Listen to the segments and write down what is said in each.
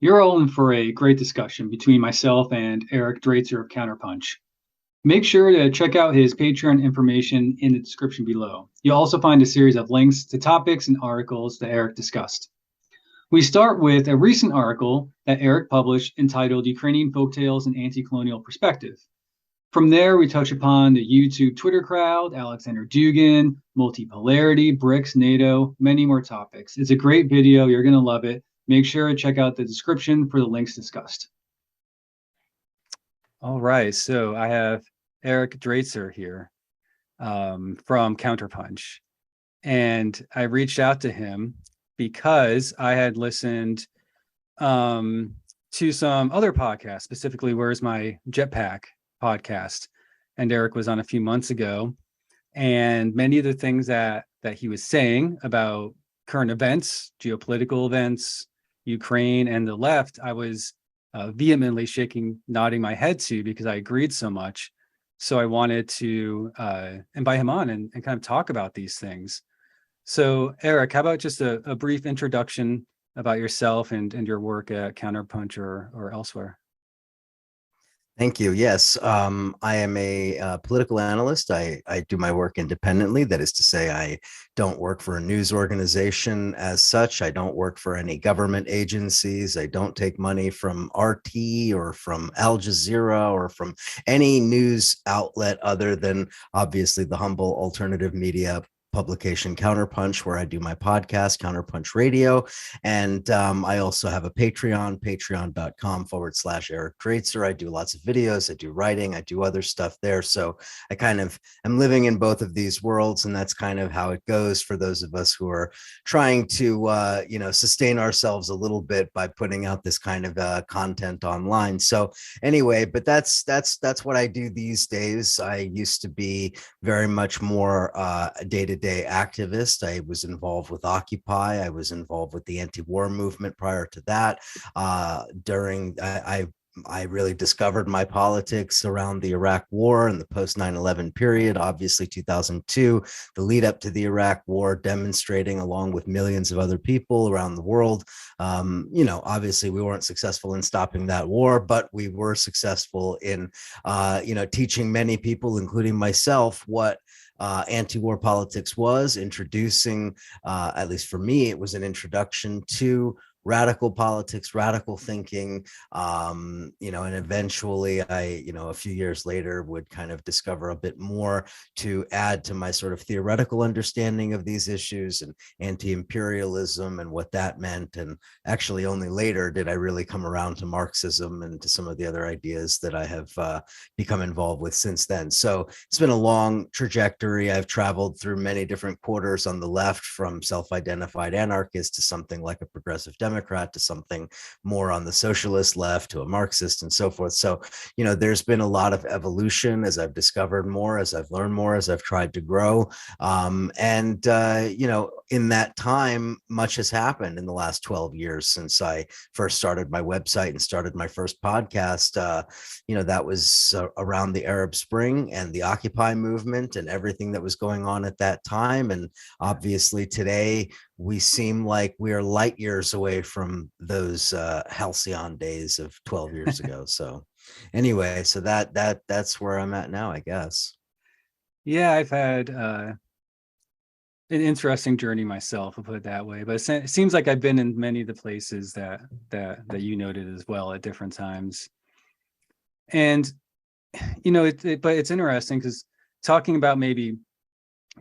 You're all in for a great discussion between myself and Eric Draitser of CounterPunch. Make sure to check out his Patreon information in the description below. You'll also find a series of links to topics and articles that Eric discussed. We start with a recent article that Eric published entitled Ukrainian Folktales and Anti-Colonial Perspective. From there, we touch upon the YouTube Twitter crowd, Alexander Dugin, multipolarity, BRICS, NATO, many more topics. It's a great video. You're going to love it. Make sure to check out the description for the links discussed. All right, so I have Eric Draitser here from CounterPunch, and I reached out to him because I had listened to some other podcasts, specifically Where's My Jetpack podcast, and Eric was on a few months ago, and many of the things that he was saying about current events, geopolitical events, Ukraine, and the left, I was vehemently nodding my head to because I agreed so much. So I wanted to invite him on and kind of talk about these things. So Eric, how about just a brief introduction about yourself and your work at CounterPunch or elsewhere? Thank you. Yes, I am a political analyst. I do my work independently. That is to say, I don't work for a news organization as such. I don't work for any government agencies. I don't take money from RT or from Al Jazeera or from any news outlet other than obviously the humble alternative media publication CounterPunch, where I do my podcast, CounterPunch Radio. And I also have a Patreon, patreon.com/Eric Draitser. I do lots of videos, I do writing, I do other stuff there. So I kind of am living in both of these worlds, and that's kind of how it goes for those of us who are trying to, sustain ourselves a little bit by putting out this kind of content online. So anyway, but that's what I do these days. I used to be very much more day-to-day activist. I was involved with Occupy. I was involved with the anti-war movement prior to that. I really discovered my politics around the Iraq War and the post 9/11 period, obviously 2002, the lead up to the Iraq War, demonstrating along with millions of other people around the world. Obviously we weren't successful in stopping that war, but we were successful in, teaching many people, including myself, what anti-war politics was, introducing, at least for me, it was an introduction to radical politics, radical thinking, and eventually I, a few years later would kind of discover a bit more to add to my sort of theoretical understanding of these issues and anti-imperialism and what that meant. And actually only later did I really come around to Marxism and to some of the other ideas that I have become involved with since then. So it's been a long trajectory. I've traveled through many different quarters on the left, from self-identified anarchist to something like a progressive Democrat to something more on the socialist left to a Marxist and so forth. So, there's been a lot of evolution as I've discovered more, as I've learned more, as I've tried to grow. In that time, much has happened in the last 12 years since I first started my website and started my first podcast. That was around the Arab Spring and the Occupy movement and everything that was going on at that time. And obviously today, we seem like we are light years away from those halcyon days of 12 years ago. So anyway, so that's where I'm at now, I guess. Yeah, I've had an interesting journey myself, I'll put it that way. But it seems like I've been in many of the places that you noted as well at different times. And but it's interesting because talking about maybe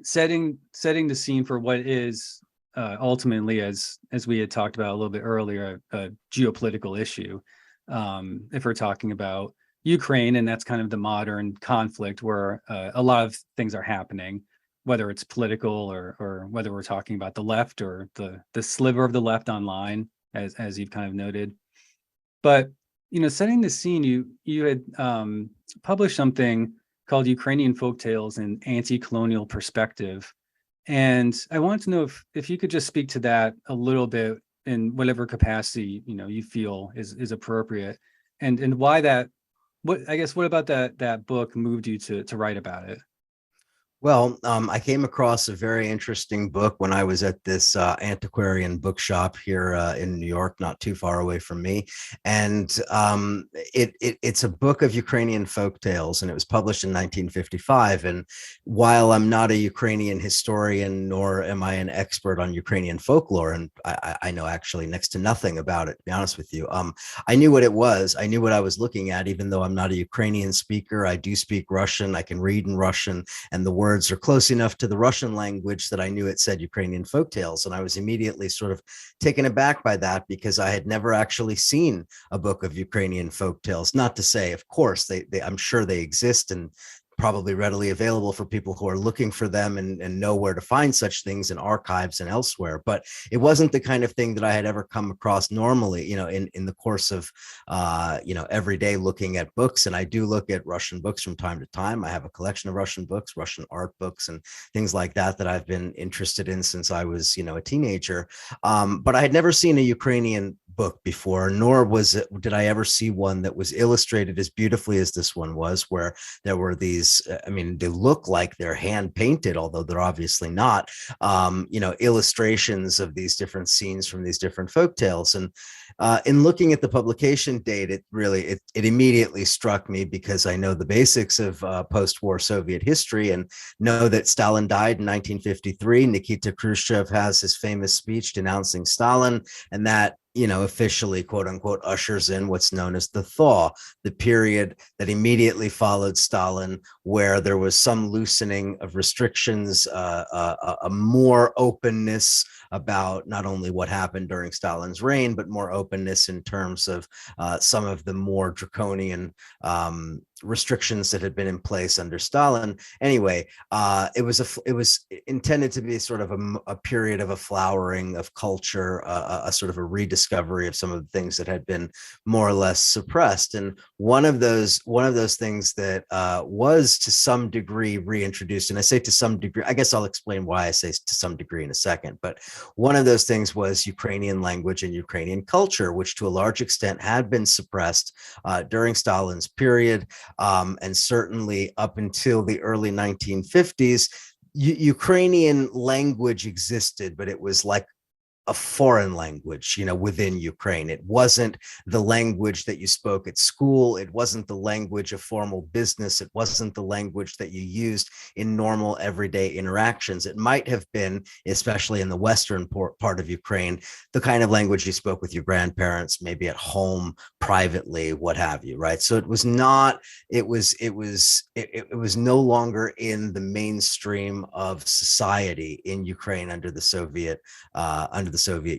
setting the scene for what is ultimately, as we had talked about a little bit earlier, a geopolitical issue. If we're talking about Ukraine, and that's kind of the modern conflict where a lot of things are happening, whether it's political or whether we're talking about the left or the sliver of the left online, as you've kind of noted. But setting the scene, you had published something called Ukrainian Folktales and Anti-Colonial Perspective. And I wanted to know if you could just speak to that a little bit in whatever capacity you feel is appropriate, and why that. What about that book moved you to write about it? Well, I came across a very interesting book when I was at this antiquarian bookshop here in New York, not too far away from me. And it's a book of Ukrainian folk tales, and it was published in 1955. And while I'm not a Ukrainian historian, nor am I an expert on Ukrainian folklore, and I know actually next to nothing about it, to be honest with you, I knew what it was. I knew what I was looking at, even though I'm not a Ukrainian speaker. I do speak Russian. I can read in Russian, and the words are close enough to the Russian language that I knew it said Ukrainian folktales. And I was immediately sort of taken aback by that, because I had never actually seen a book of Ukrainian folktales. Not to say, of course, I'm sure they exist and probably readily available for people who are looking for them and know where to find such things in archives and elsewhere. But it wasn't the kind of thing that I had ever come across normally, in the course of, every day looking at books. And I do look at Russian books from time to time. I have a collection of Russian books, Russian art books, and things like that I've been interested in since I was, a teenager. But I had never seen a Ukrainian book before, nor did I ever see one that was illustrated as beautifully as this one was, where there were these, they look like they're hand painted, although they're obviously not, illustrations of these different scenes from these different folk tales. And in looking at the publication date, it immediately struck me, because I know the basics of post-war Soviet history and know that Stalin died in 1953. Nikita Khrushchev has his famous speech denouncing Stalin, and that officially, quote unquote, ushers in what's known as the thaw, the period that immediately followed Stalin, where there was some loosening of restrictions, a more openness about not only what happened during Stalin's reign, but more openness in terms of some of the more draconian restrictions that had been in place under Stalin. Anyway, it was intended to be sort of a period of a flowering of culture, a sort of a rediscovery of some of the things that had been more or less suppressed. And one of those things that was to some degree reintroduced, and I say to some degree, I guess I'll explain why I say to some degree in a second, but one of those things was Ukrainian language and Ukrainian culture, which to a large extent had been suppressed during Stalin's period. And certainly up until the early 1950s, Ukrainian language existed, but it was like a foreign language, within Ukraine. It wasn't the language that you spoke at school. It wasn't the language of formal business. It wasn't the language that you used in normal everyday interactions. It might have been, especially in the western part of Ukraine, the kind of language you spoke with your grandparents, maybe at home, privately, what have you, right? So it was not, it was no longer in the mainstream of society in Ukraine under the Soviet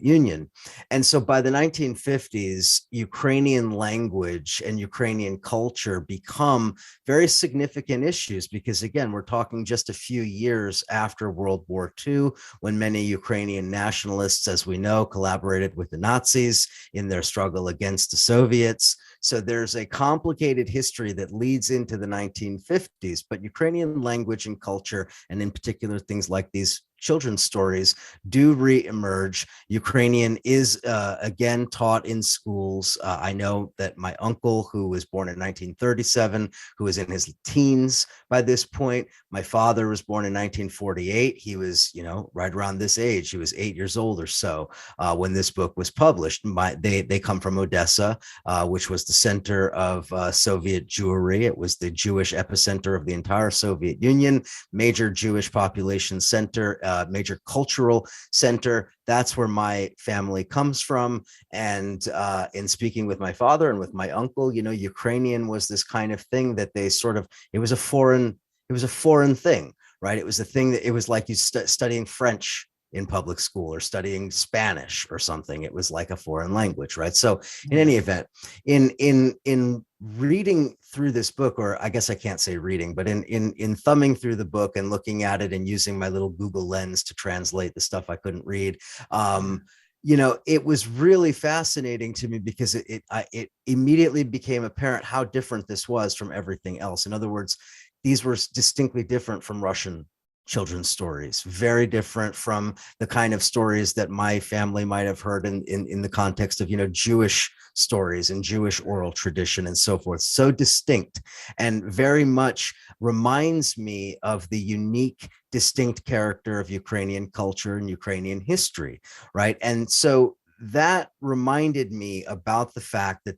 Union. And so by the 1950s, Ukrainian language and Ukrainian culture become very significant issues, because again, we're talking just a few years after World War II, when many Ukrainian nationalists, as we know, collaborated with the Nazis in their struggle against the Soviets. So there's a complicated history that leads into the 1950s, but Ukrainian language and culture, and in particular things like these children's stories, do re-emerge. Ukrainian is again taught in schools. I know that my uncle, who was born in 1937, who was in his teens by this point, my father was born in 1948. He was, right around this age. He was 8 years old or so when this book was published. They come from Odessa, which was the center of Soviet Jewry. It was the Jewish epicenter of the entire Soviet Union, major Jewish population center, major cultural center. That's where my family comes from. And in speaking with my father and with my uncle, Ukrainian was this kind of thing that they sort of, it was a foreign thing, right? It was a thing that it was like you studying French in public school or studying Spanish or something. It was like a foreign language, right? So in any event, in reading through this book, or I guess I can't say reading, but in thumbing through the book and looking at it and using my little Google lens to translate the stuff I couldn't read, it was really fascinating to me, because it immediately became apparent how different this was from everything else. In other words, these were distinctly different from Russian children's stories, very different from the kind of stories that my family might have heard in the context of, Jewish stories and Jewish oral tradition and so forth. So distinct, and very much reminds me of the unique, distinct character of Ukrainian culture and Ukrainian history, right? And so that reminded me about the fact that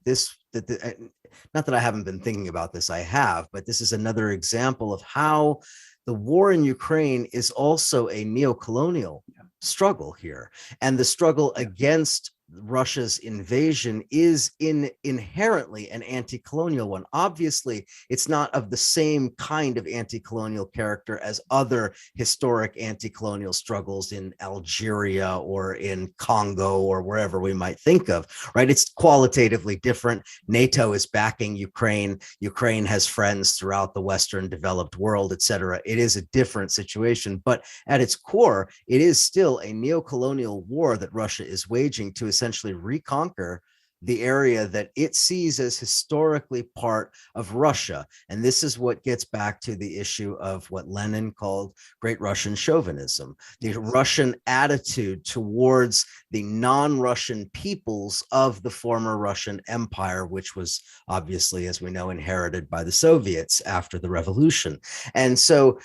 not that I haven't been thinking about this, I have, but this is another example of how the war in Ukraine is also a neo-colonial struggle here. And the struggle against Russia's invasion is inherently an anti-colonial one. Obviously, it's not of the same kind of anti-colonial character as other historic anti-colonial struggles in Algeria or in Congo or wherever we might think of, right? It's qualitatively different. NATO is backing Ukraine. Ukraine has friends throughout the Western developed world, et cetera. It is a different situation, but at its core, it is still a neo-colonial war that Russia is waging to essentially reconquer the area that it sees as historically part of Russia. And this is what gets back to the issue of what Lenin called Great Russian chauvinism, the Russian attitude towards the non-Russian peoples of the former Russian Empire, which was obviously, as we know, inherited by the Soviets after the revolution. And so,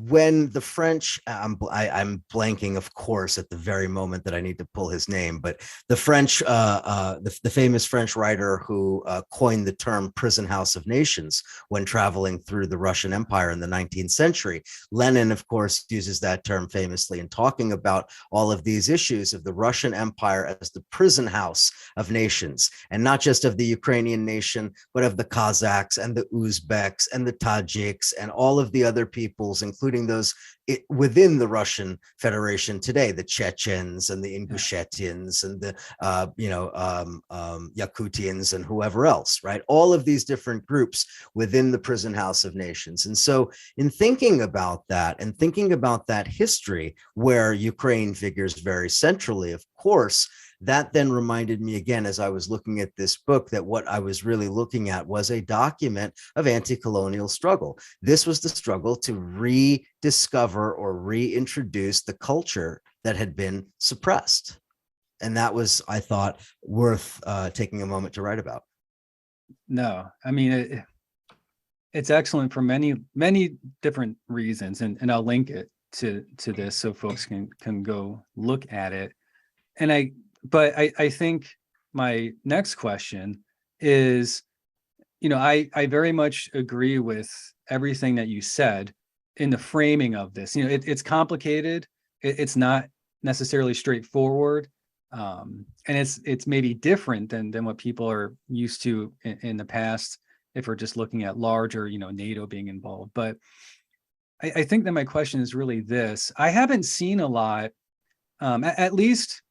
when the French, I'm blanking, of course, at the very moment that I need to pull his name, but the French, the famous French writer who coined the term prison house of nations when traveling through the Russian Empire in the 19th century. Lenin, of course, uses that term famously in talking about all of these issues of the Russian Empire as the prison house of nations, and not just of the Ukrainian nation, but of the Kazakhs and the Uzbeks and the Tajiks and all of the other peoples, including those within the Russian Federation today, the Chechens and the Ingushetians and the Yakutians and whoever else, right? All of these different groups within the prison house of nations. And so in thinking about that and thinking about that history where Ukraine figures very centrally, of course, that then reminded me again, as I was looking at this book, that what I was really looking at was a document of anti-colonial struggle. This was the struggle to rediscover or reintroduce the culture that had been suppressed. And that was, I thought, worth taking a moment to write about. No, I mean, it's excellent for many, many different reasons. And I'll link it to this so folks can go look at it. And I think my next question is, I very much agree with everything that you said in the framing of this. It's complicated. It's not necessarily straightforward. And it's maybe different than what people are used to in the past, if we're just looking at larger, NATO being involved. But I think that my question is really this. I haven't seen a lot, at least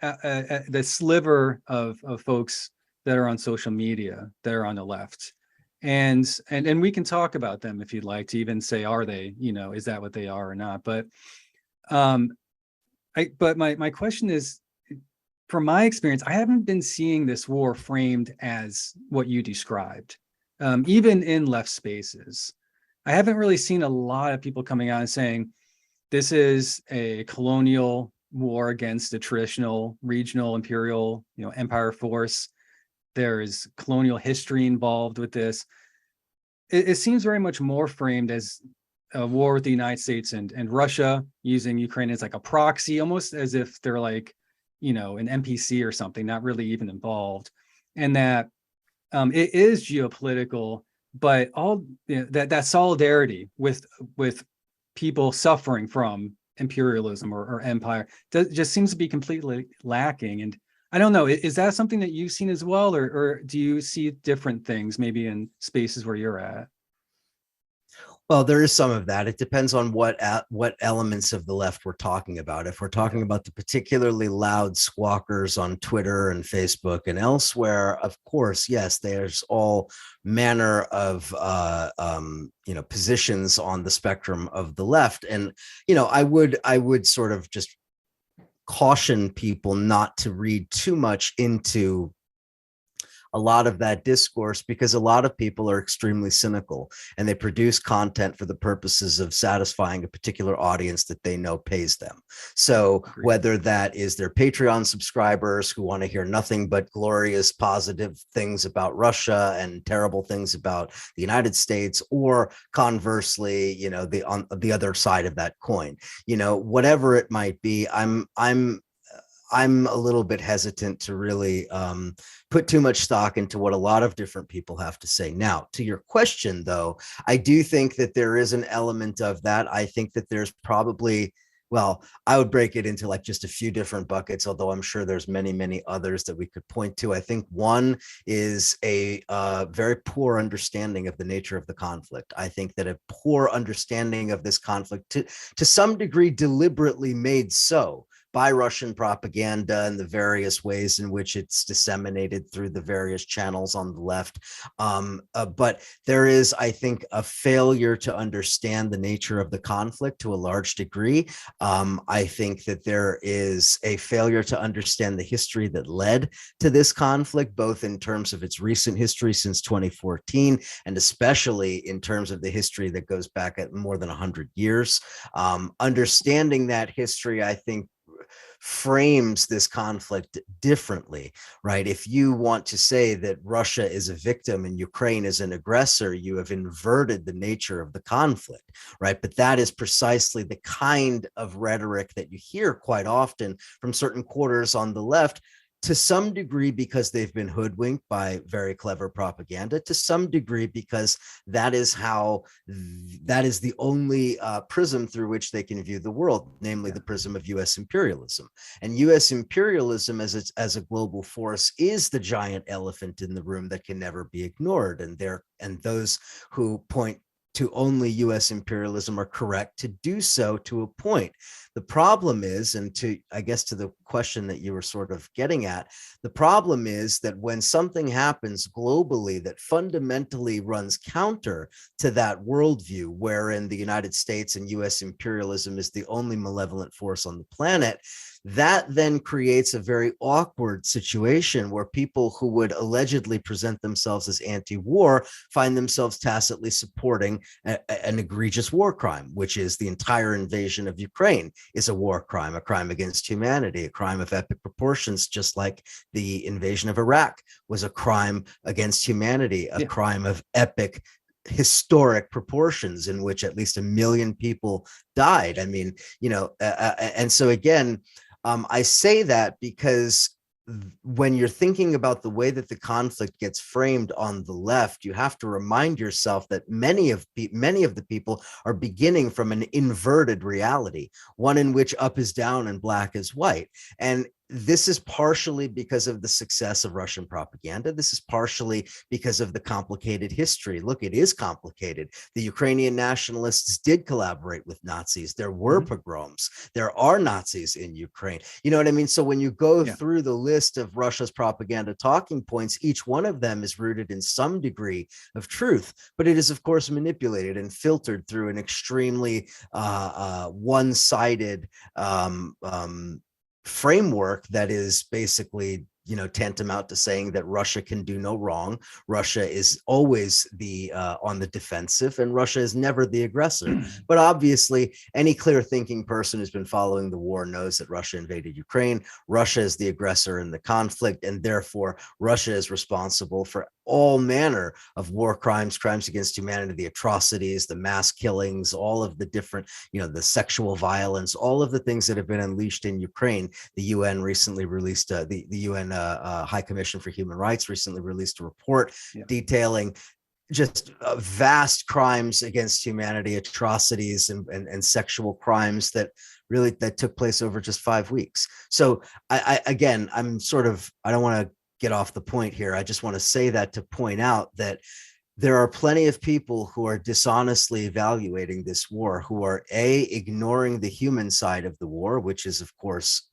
the sliver of folks that are on social media that are on the left, and we can talk about them if you'd like to even say, are they, is that what they are or not? But my question is, from my experience, I haven't been seeing this war framed as what you described, even in left spaces. I haven't really seen a lot of people coming out and saying this is a colonial war against the traditional regional imperial empire force. There is colonial history involved with this. It seems very much more framed as a war with the United States and Russia, using Ukraine as like a proxy, almost as if they're like an NPC or something, not really even involved. And that it is geopolitical, but all that solidarity with people suffering from imperialism or empire just seems to be completely lacking. And I don't know, is that something that you've seen as well, or do you see different things maybe in spaces where you're at? Well, there is some of that. It depends on what elements of the left we're talking about. If we're talking about the particularly loud squawkers on Twitter and Facebook and elsewhere, of course, yes, there's all manner of positions on the spectrum of the left. And I would sort of just caution people not to read too much into a lot of that discourse because a lot of people are extremely cynical and they produce content for the purposes of satisfying a particular audience that they know pays them. So whether that is their Patreon subscribers who want to hear nothing but glorious positive things about Russia and terrible things about the United States, or conversely, you know, on the other side of that coin, you know, whatever it might be, I'm a little bit hesitant to really put too much stock into what a lot of different people have to say. Now, to your question, though, I do think that there is an element of that. I think that there's probably, well, I would break it into like just a few different buckets, although I'm sure there's many, many others that we could point to. I think one is a very poor understanding of the nature of the conflict. I think that a poor understanding of this conflict, to some degree, deliberately made so by Russian propaganda and the various ways in which it's disseminated through the various channels on the left. But there is, I think, a failure to understand the nature of the conflict to a large degree. I think that there is a failure to understand the history that led to this conflict, both in terms of its recent history since 2014, and especially in terms of the history that goes back at more than 100 years. Understanding that history, I think, frames this conflict differently, right? If you want to say that Russia is a victim and Ukraine is an aggressor, you have inverted the nature of the conflict, right? But that is precisely the kind of rhetoric that you hear quite often from certain quarters on the left, to some degree because they've been hoodwinked by very clever propaganda, to some degree because that is the only prism through which they can view the world, namely the prism of US imperialism. And US imperialism as a global force is the giant elephant in the room that can never be ignored. And those who point to only US imperialism are correct to do so to a point. The problem is, and I guess to the question that you were sort of getting at, the problem is that when something happens globally that fundamentally runs counter to that worldview, wherein the United States and US imperialism is the only malevolent force on the planet, that then creates a very awkward situation where people who would allegedly present themselves as anti-war find themselves tacitly supporting an egregious war crime, which is the entire invasion of Ukraine is a war crime, a crime against humanity, a crime of epic proportions, just like the invasion of Iraq was a crime against humanity, a crime of epic historic proportions in which at least 1 million people died. I mean, you know, and so again, I say that because when you're thinking about the way that the conflict gets framed on the left, you have to remind yourself that many of the people are beginning from an inverted reality, one in which up is down and black is white. And this is partially because of the success of Russian propaganda. This is partially because of the complicated history. Look, it is complicated. The Ukrainian nationalists did collaborate with Nazis. There were pogroms. There are Nazis in Ukraine. You know what I mean? So when you go through the list of Russia's propaganda talking points, each one of them is rooted in some degree of truth, but it is, of course, manipulated and filtered through an extremely one-sided framework that is basically, you know, tantamount to saying that Russia can do no wrong. Russia is always on the defensive, and Russia is never the aggressor. But obviously, any clear-thinking person who's been following the war knows that Russia invaded Ukraine. Russia is the aggressor in the conflict, and therefore Russia is responsible for all manner of war crimes, crimes against humanity, the atrocities, the mass killings, all of the different, you know, the sexual violence, all of the things that have been unleashed in Ukraine. The UN recently released, the UN High Commission for Human Rights recently released a report detailing just vast crimes against humanity, atrocities and sexual crimes that took place over just 5 weeks. So again, I don't want to get off the point here. I just want to say that to point out that there are plenty of people who are dishonestly evaluating this war, who are ignoring the human side of the war, which is, of course,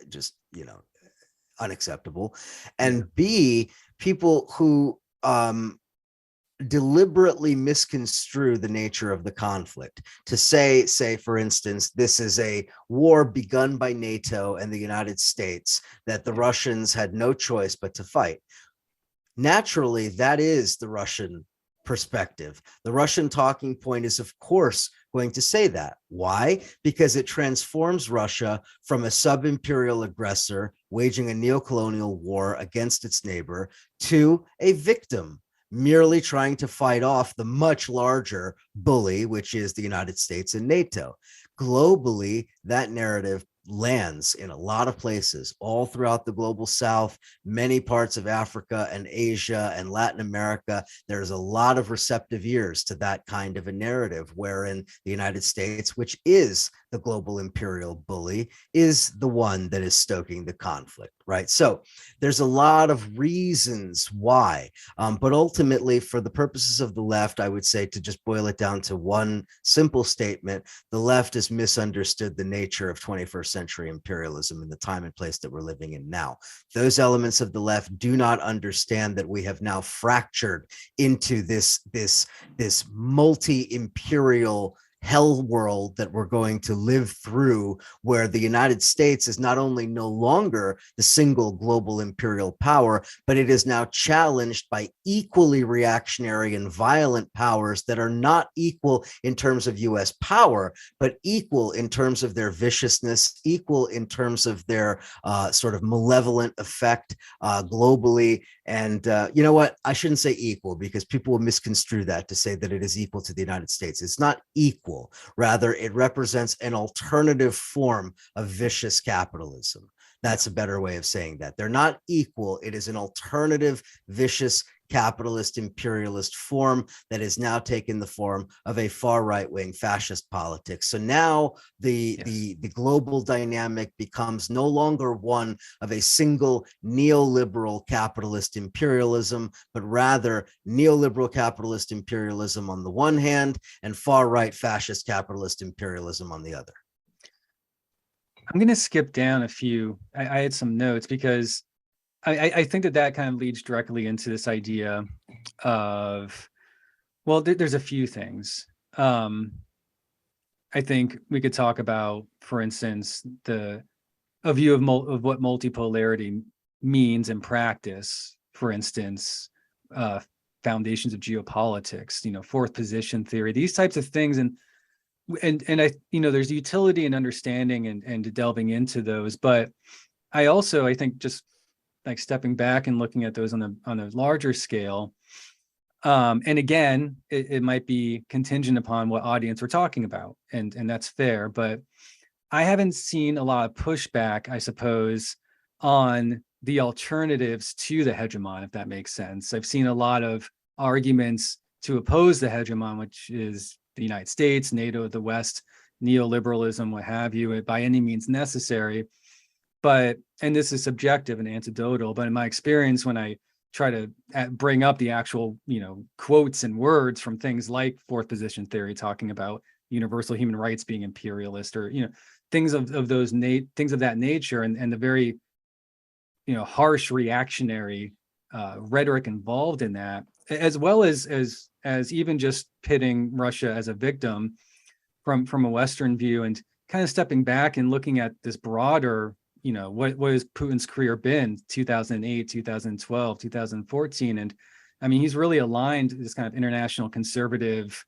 just, you know, unacceptable, and B, people who deliberately misconstrue the nature of the conflict to say, for instance, this is a war begun by NATO and the United States that the Russians had no choice but to fight. naturally, that is the Russian perspective. The Russian talking point is, of course, going to say that. Why? Because it transforms Russia from a sub-imperial aggressor waging a neocolonial war against its neighbor to a victim merely trying to fight off the much larger bully, which is the United States and NATO. Globally, that narrative lands in a lot of places all throughout the global south, many parts of Africa and Asia and Latin America. There's a lot of receptive ears to that kind of a narrative, wherein the United States, which is the global imperial bully, is the one that is stoking the conflict, right? So there's a lot of reasons why, but ultimately, for the purposes of the left, I would say, to just boil it down to one simple statement, the left has misunderstood the nature of 21st century imperialism and the time and place that we're living in now. Those elements of the left do not understand that we have now fractured into this multi-imperial hell world that we're going to live through, where the United States is not only no longer the single global imperial power, but it is now challenged by equally reactionary and violent powers that are not equal in terms of US power, but equal in terms of their viciousness, equal in terms of their sort of malevolent effect globally. And you know what? I shouldn't say equal, because people will misconstrue that to say that it is equal to the United States. It's not equal. Rather, it represents an alternative form of vicious capitalism. That's a better way of saying that. They're not equal. It is an alternative, vicious capitalist imperialist form that has now taken the form of a far right-wing fascist politics. So now the global dynamic becomes no longer one of a single neoliberal capitalist imperialism, but rather neoliberal capitalist imperialism on the one hand and far-right fascist capitalist imperialism on the other. I'm going to skip down a few. I had some notes because I think that kind of leads directly into this idea of, well, there's a few things. I think we could talk about, for instance, a view of what multipolarity means in practice. For instance, foundations of geopolitics, fourth position theory, these types of things, and I, there's utility in understanding and delving into those. But I think just like stepping back and looking at those on a larger scale. And again, it might be contingent upon what audience we're talking about, and that's fair. But I haven't seen a lot of pushback, I suppose, on the alternatives to the hegemon, if that makes sense. I've seen a lot of arguments to oppose the hegemon, which is the United States, NATO, the West, neoliberalism, what have you, by any means necessary. But, and this is subjective and anecdotal, but in my experience, when I try to bring up the actual, quotes and words from things like fourth position theory, talking about universal human rights being imperialist, or, things of things of that nature, and the very, harsh reactionary rhetoric involved in that, as well as even just pitting Russia as a victim from a Western view, and kind of stepping back and looking at this broader, what has Putin's career been, 2008, 2012, 2014. And I mean, he's really aligned this kind of international conservative,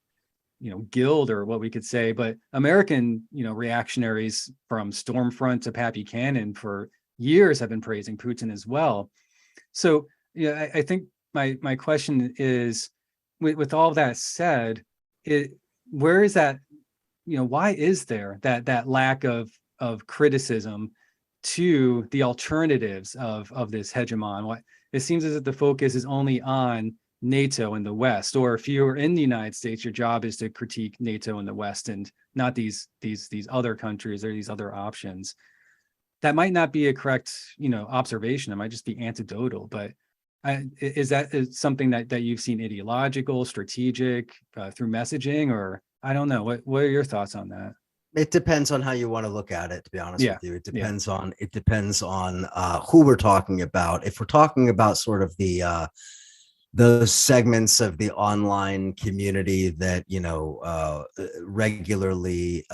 guild, or what we could say, but American, reactionaries from Stormfront to Pat Buchanan for years have been praising Putin as well. So, I think my question is, with all that said, where is that, why is there that lack of criticism to the alternatives of this hegemon? It seems as if the focus is only on NATO and the West, or if you're in the United States, your job is to critique NATO and the West, and not these other countries or these other options. That might not be a correct, observation. It might just be anecdotal, but is that something that you've seen ideological, strategic, through messaging, or I don't know. What are your thoughts on that? It depends on how you want to look at it, to be honest with you. It depends on who we're talking about. If we're talking about sort of those segments of the online community that regularly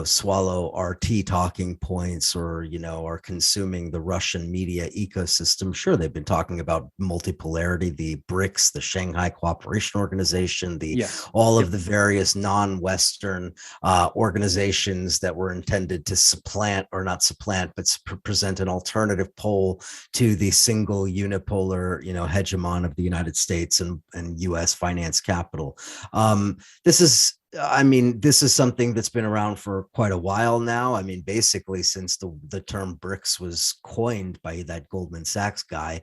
swallow our tea talking points or, are consuming the Russian media ecosystem. Sure, they've been talking about multipolarity, the BRICS, the Shanghai Cooperation Organization, Yes. all Yep. of the various non-Western organizations that were intended to supplant, or not supplant, but present an alternative pole to the single unipolar, hegemon of the United States and U.S. finance capital. This is something that's been around for quite a while now. I mean, basically since the term BRICS was coined by that Goldman Sachs guy.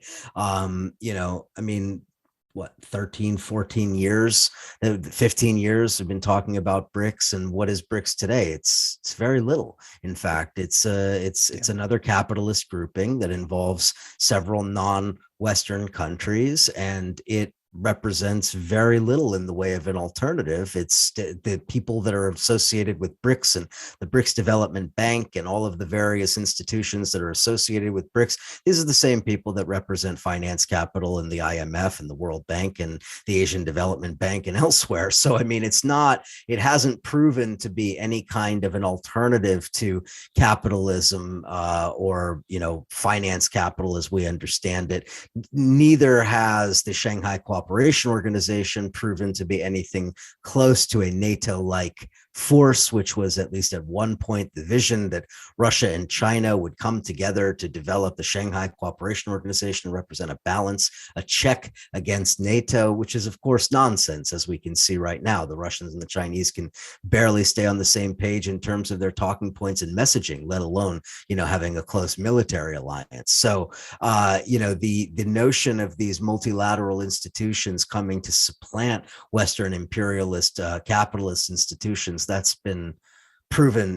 What, 13, 14 years, 15 years we've been talking about BRICS. And what is BRICS today? It's very little. In fact, it's another capitalist grouping that involves several non-Western countries, and it represents very little in the way of an alternative. It's the people that are associated with BRICS and the BRICS Development Bank and all of the various institutions that are associated with BRICS. These are the same people that represent finance capital in the IMF and the World Bank and the Asian Development Bank and elsewhere. So, it hasn't proven to be any kind of an alternative to capitalism or, finance capital as we understand it. Neither has the Shanghai Cooperation Organization proven to be anything close to a NATO-like force, which was, at least at one point, the vision that Russia and China would come together to develop the Shanghai Cooperation Organization, represent a balance, a check against NATO, which is, of course, nonsense, as we can see right now. The Russians and the Chinese can barely stay on the same page in terms of their talking points and messaging, let alone, having a close military alliance. So, the notion of these multilateral institutions coming to supplant Western imperialist capitalist institutions, that's been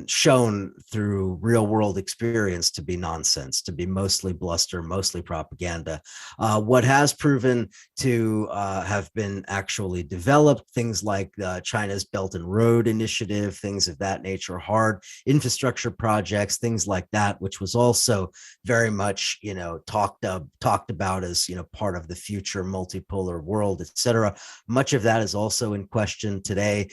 shown through real world experience to be nonsense, to be mostly bluster, mostly propaganda. What has proven to have been actually developed, things like China's Belt and Road Initiative, things of that nature, hard infrastructure projects, things like that, which was also very much, talked about as, part of the future multipolar world, etc. Much of that is also in question today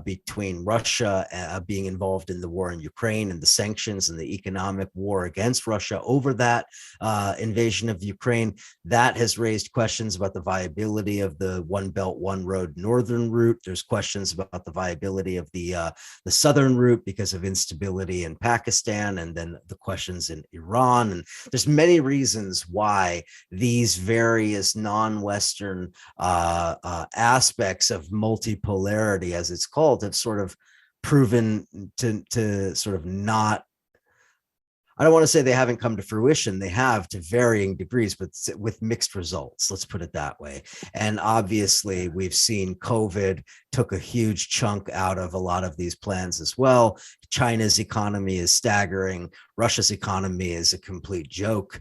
between Russia being involved in the war in Ukraine and the sanctions and the economic war against Russia over that invasion of Ukraine. That has raised questions about the viability of the One Belt, One Road northern route. There's questions about the viability of the southern route because of instability in Pakistan, and then the questions in Iran. And there's many reasons why these various non-Western aspects of multipolarity, as it's called, have sort of proven to sort of not, I don't want to say they haven't come to fruition. They have, to varying degrees, but with mixed results. Let's put it that way. And obviously, we've seen COVID took a huge chunk out of a lot of these plans as well. China's economy is staggering. Russia's economy is a complete joke.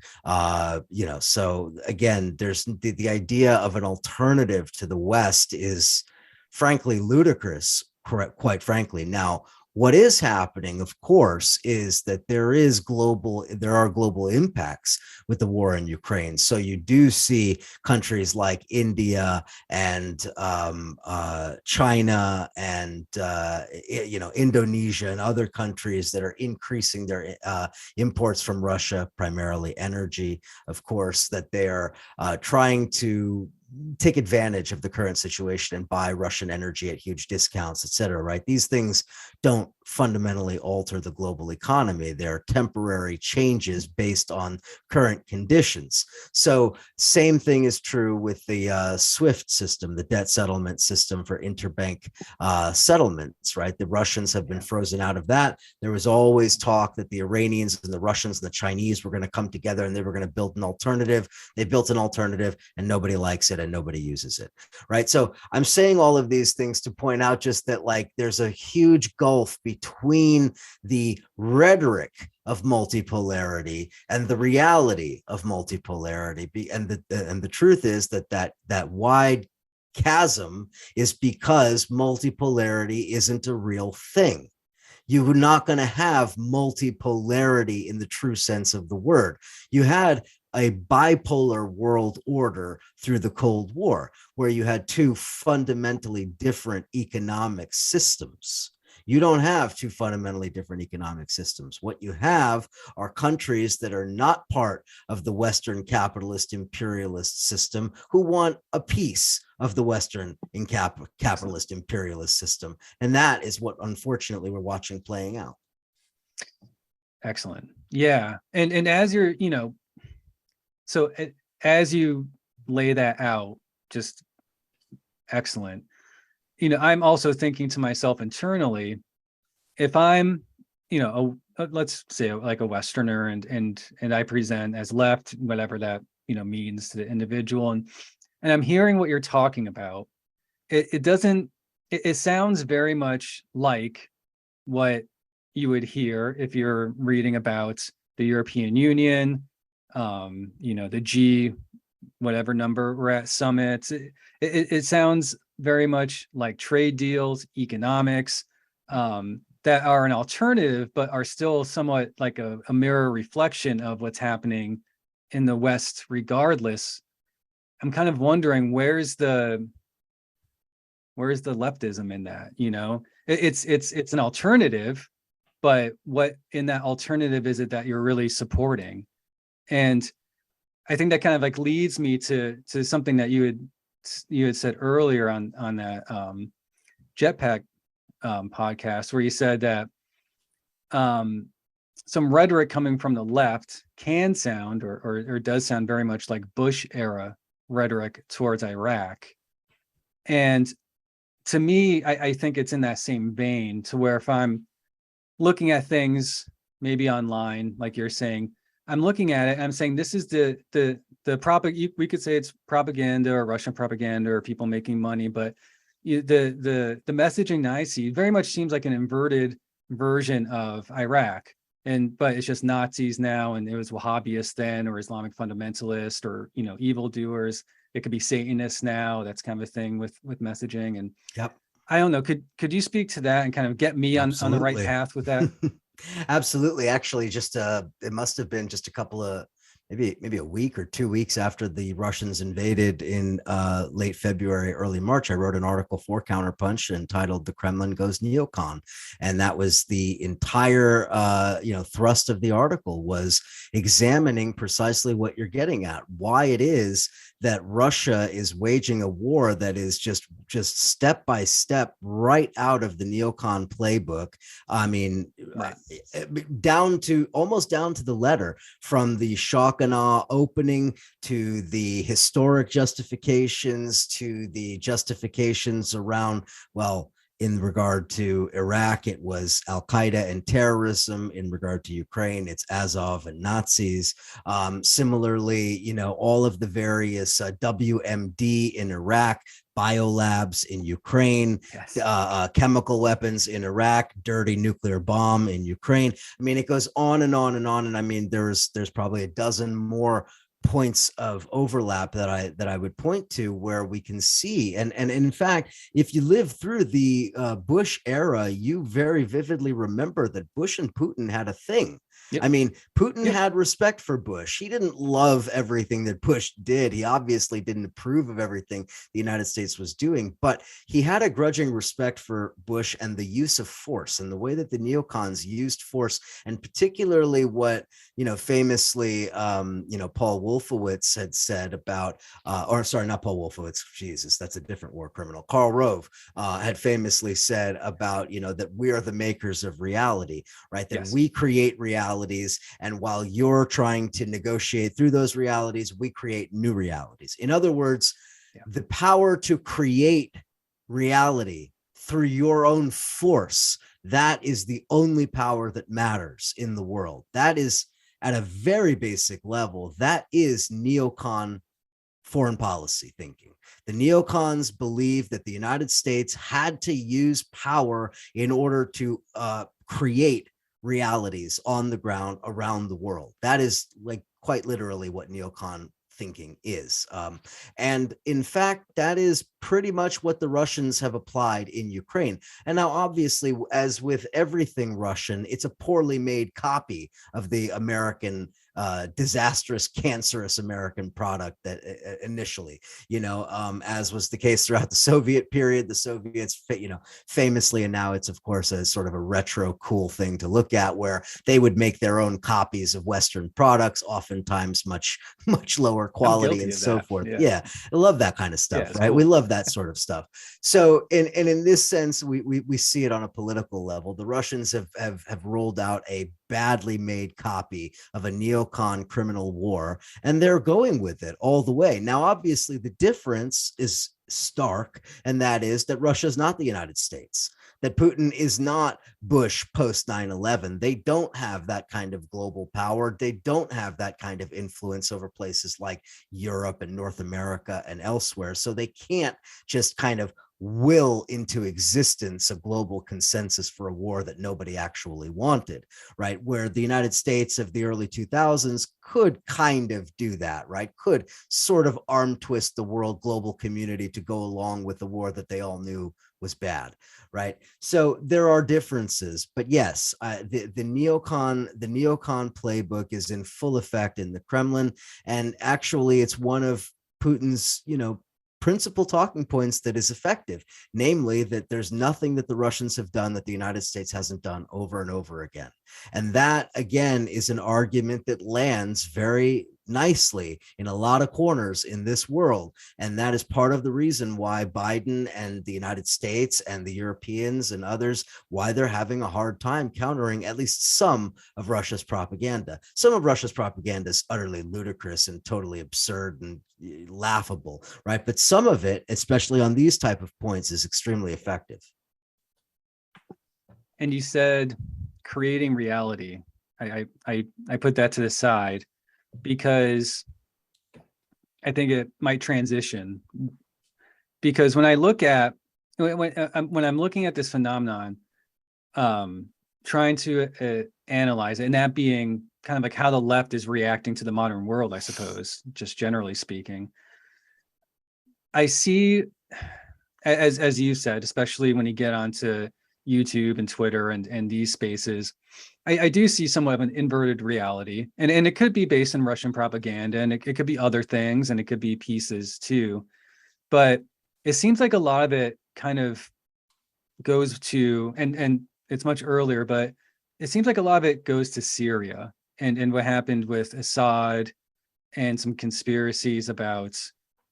So again, there's the idea of an alternative to the West is frankly ludicrous, quite frankly. Now, what is happening, of course, is that there are global impacts with the war in Ukraine. So you do see countries like India and China and Indonesia and other countries that are increasing their imports from Russia, primarily energy, of course, that they are trying to take advantage of the current situation and buy Russian energy at huge discounts, et cetera, right? These things don't fundamentally alter the global economy. They're temporary changes based on current conditions. So same thing is true with the SWIFT system, the debt settlement system for interbank settlements, right? The Russians have been frozen out of that. There was always talk that the Iranians and the Russians and the Chinese were going to come together and they were going to build an alternative. They built an alternative and nobody likes it and nobody uses it, right? So I'm saying all of these things to point out just that, like, there's a huge gulf between the rhetoric of multipolarity and the reality of multipolarity. And the truth is that wide chasm is because multipolarity isn't a real thing. You're not going to have multipolarity in the true sense of the word. You had a bipolar world order through the Cold War, where you had two fundamentally different economic systems. You don't have two fundamentally different economic systems. What you have are countries that are not part of the Western capitalist imperialist system who want a piece of the Western capitalist imperialist system. And that is what, unfortunately, we're watching playing out. Excellent. Yeah. And as you're, so as you lay that out, just excellent. I'm also thinking to myself internally, if I'm, let's say like a Westerner and I present as left, whatever that, means to the individual. And I'm hearing what you're talking about. It sounds very much like what you would hear if you're reading about the European Union, the G, whatever number we're at summits. It sounds very much like trade deals, economics, that are an alternative, but are still somewhat like a mirror reflection of what's happening in the West regardless. I'm kind of wondering where's the leftism in that? It's an alternative, but what in that alternative is it that you're really supporting? And I think that kind of like leads me to something that you had said earlier on that Jetpack podcast, where you said that some rhetoric coming from the left can sound or does sound very much like Bush era rhetoric towards Iraq. And to me, I think it's in that same vein, to where if I'm looking at things maybe online, like you're saying, I'm looking at it and I'm saying this is the we could say it's propaganda or Russian propaganda or people making money, but the messaging that I see very much seems like an inverted version of Iraq. But it's just Nazis now, and it was Wahhabists then, or Islamic fundamentalists, or evildoers. It could be Satanists now. That's kind of a thing with messaging. And yep. I don't know. Could you speak to that and kind of get me on the right path with that? Absolutely. Actually, just it must have been just a couple of maybe a week or 2 weeks after the Russians invaded in late February, early March. I wrote an article for CounterPunch entitled "The Kremlin Goes Neocon," and that was the entire thrust of the article, was examining precisely what you're getting at, why it is that Russia is waging a war that is just step by step right out of the neocon playbook. I mean, right. Almost down to the letter, from the shock and awe opening to the historic justifications to the justifications around, well, in regard to Iraq, it was Al-Qaeda and terrorism. In regard to Ukraine, it's Azov and Nazis. Similarly, all of the various WMD in Iraq, biolabs in Ukraine, yes. Chemical weapons in Iraq, dirty nuclear bomb in Ukraine. I mean, it goes on and on and on. And I mean, there's probably a dozen more points of overlap that I would point to where we can see, and in fact, if you live through the Bush era, you very vividly remember that Bush and Putin had a thing. Yep. I mean, Putin had respect for Bush. He didn't love everything that Bush did. He obviously didn't approve of everything the United States was doing, but he had a grudging respect for Bush and the use of force and the way that the neocons used force, and particularly what, famously, Paul Wolfowitz had said about, or sorry, not Paul Wolfowitz, Jesus, that's a different war criminal. Karl Rove had famously said about, that we are the makers of reality, right? That we create realities, and while you're trying to negotiate through those realities, we create new realities. In other words, the power to create reality through your own force, that is the only power that matters in the world. That is, at a very basic level, that is neocon foreign policy thinking. The neocons believe that the United States had to use power in order to create realities on the ground around the world. That is, like, quite literally what neocon thinking is. And in fact, that is pretty much what the Russians have applied in Ukraine. And now, obviously, as with everything Russian, it's a poorly made copy of the American disastrous, cancerous American product that initially, as was the case throughout the Soviet period. The Soviets, famously, and now it's of course a sort of a retro cool thing to look at, where they would make their own copies of Western products, oftentimes much lower quality and so forth. Yeah, I love that kind of stuff, right? Cool. We love that sort of stuff. So in this sense, we see it on a political level. The Russians have rolled out a badly made copy of a neocon criminal war, and they're going with it all the way. Now, obviously, the difference is stark, and that is that Russia is not the United States, that Putin is not Bush post 9/11. They don't have that kind of global power. They don't have that kind of influence over places like Europe and North America and elsewhere. So they can't just kind of will into existence a global consensus for a war that nobody actually wanted, right? Where the United States of the early 2000s could kind of do that, right? Could sort of arm twist the world global community to go along with the war that they all knew was bad, right? So there are differences, but yes, the neocon playbook is in full effect in the Kremlin, and actually it's one of Putin's, principal talking points that is effective, namely that there's nothing that the Russians have done that the United States hasn't done over and over again. And that, again, is an argument that lands very nicely in a lot of corners in this world. And that is part of the reason why Biden and the United States and the Europeans and others, why they're having a hard time countering at least some of Russia's propaganda. Some of Russia's propaganda is utterly ludicrous and totally absurd and laughable, right? But some of it, especially on these type of points, is extremely effective. And you said creating reality. I put that to the side, because I think it might transition. Because when I look at when I'm looking at this phenomenon, trying to analyze it, and that being kind of like how the left is reacting to the modern world, I suppose, just generally speaking, I see, as you said, especially when you get onto YouTube and Twitter and these spaces, I do see somewhat of an inverted reality, and it could be based in Russian propaganda, and it could be other things, and it could be pieces too. But it seems like a lot of it kind of goes to, and it's much earlier, but it seems like a lot of it goes to Syria and what happened with Assad, and some conspiracies about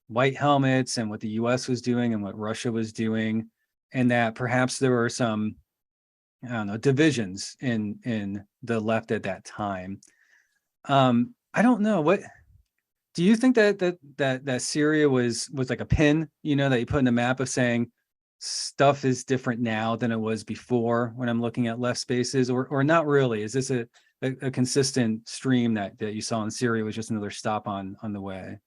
white helmets and what the US was doing and what Russia was doing, and that perhaps there were some, I don't know, divisions in the left at that time. I don't know, what do you think that Syria was like a pin, that you put in the map of saying stuff is different now than it was before when I'm looking at left spaces, or not really? Is this a consistent stream that you saw in Syria was just another stop on the way?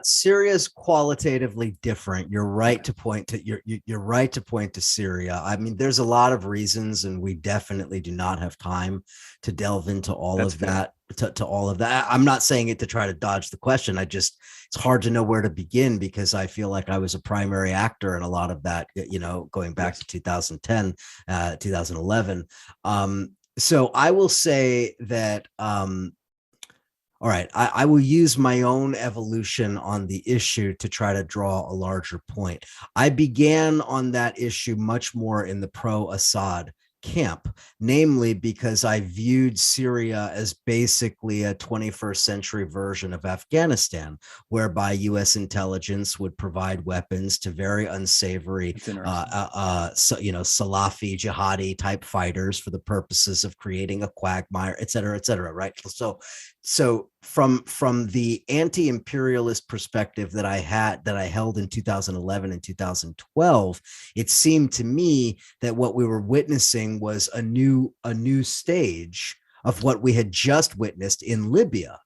Syria is qualitatively different. You're right to point to you're right to point to Syria. I mean, there's a lot of reasons, and we definitely do not have time to delve into all of that. To all of that, I'm not saying it to try to dodge the question. It's hard to know where to begin, because I feel like I was a primary actor in a lot of that. Going back to 2010, 2011. So I will say that. All right, I will use my own evolution on the issue to try to draw a larger point. I began on that issue much more in the pro-Assad camp, namely because I viewed Syria as basically a 21st century version of Afghanistan, whereby U.S. intelligence would provide weapons to very unsavory, Salafi jihadi type fighters for the purposes of creating a quagmire, et cetera, right? So from the anti-imperialist perspective that I held in 2011 and 2012, it seemed to me that what we were witnessing was a new stage of what we had just witnessed in Libya,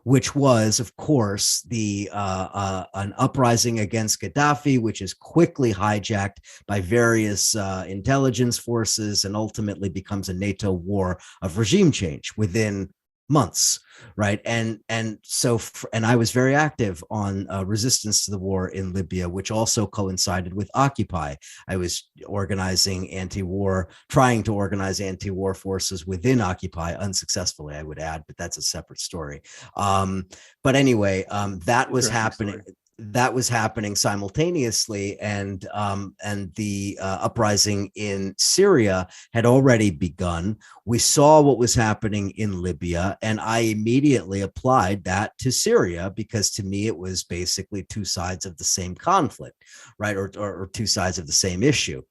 which was, of course, an uprising against Gaddafi, which is quickly hijacked by various intelligence forces and ultimately becomes a NATO war of regime change within months, right? And so, and I was very active on resistance to the war in Libya, which also coincided with Occupy. I was organizing anti-war, trying to organize anti-war forces within Occupy, unsuccessfully, I would add, but that's a separate story. But anyway, that was happening. Story. That was happening simultaneously, and the uprising in Syria had already begun. We saw what was happening in Libya, and I immediately applied that to Syria, because to me it was basically two sides of the same conflict, right, or two sides of the same issue.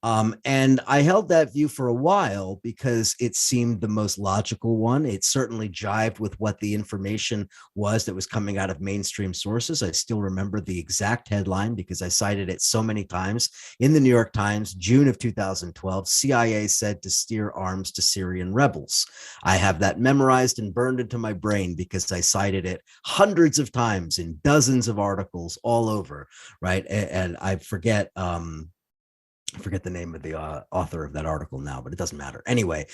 And I held that view for a while because it seemed the most logical one. It certainly jived with what the information was that was coming out of mainstream sources. I still remember the exact headline because I cited it so many times in the New York Times, June of 2012. CIA said to steer arms to Syrian rebels. I have that memorized and burned into my brain because I cited it hundreds of times in dozens of articles all over, right? And I forget the name of the author of that article now, but it doesn't matter anyway.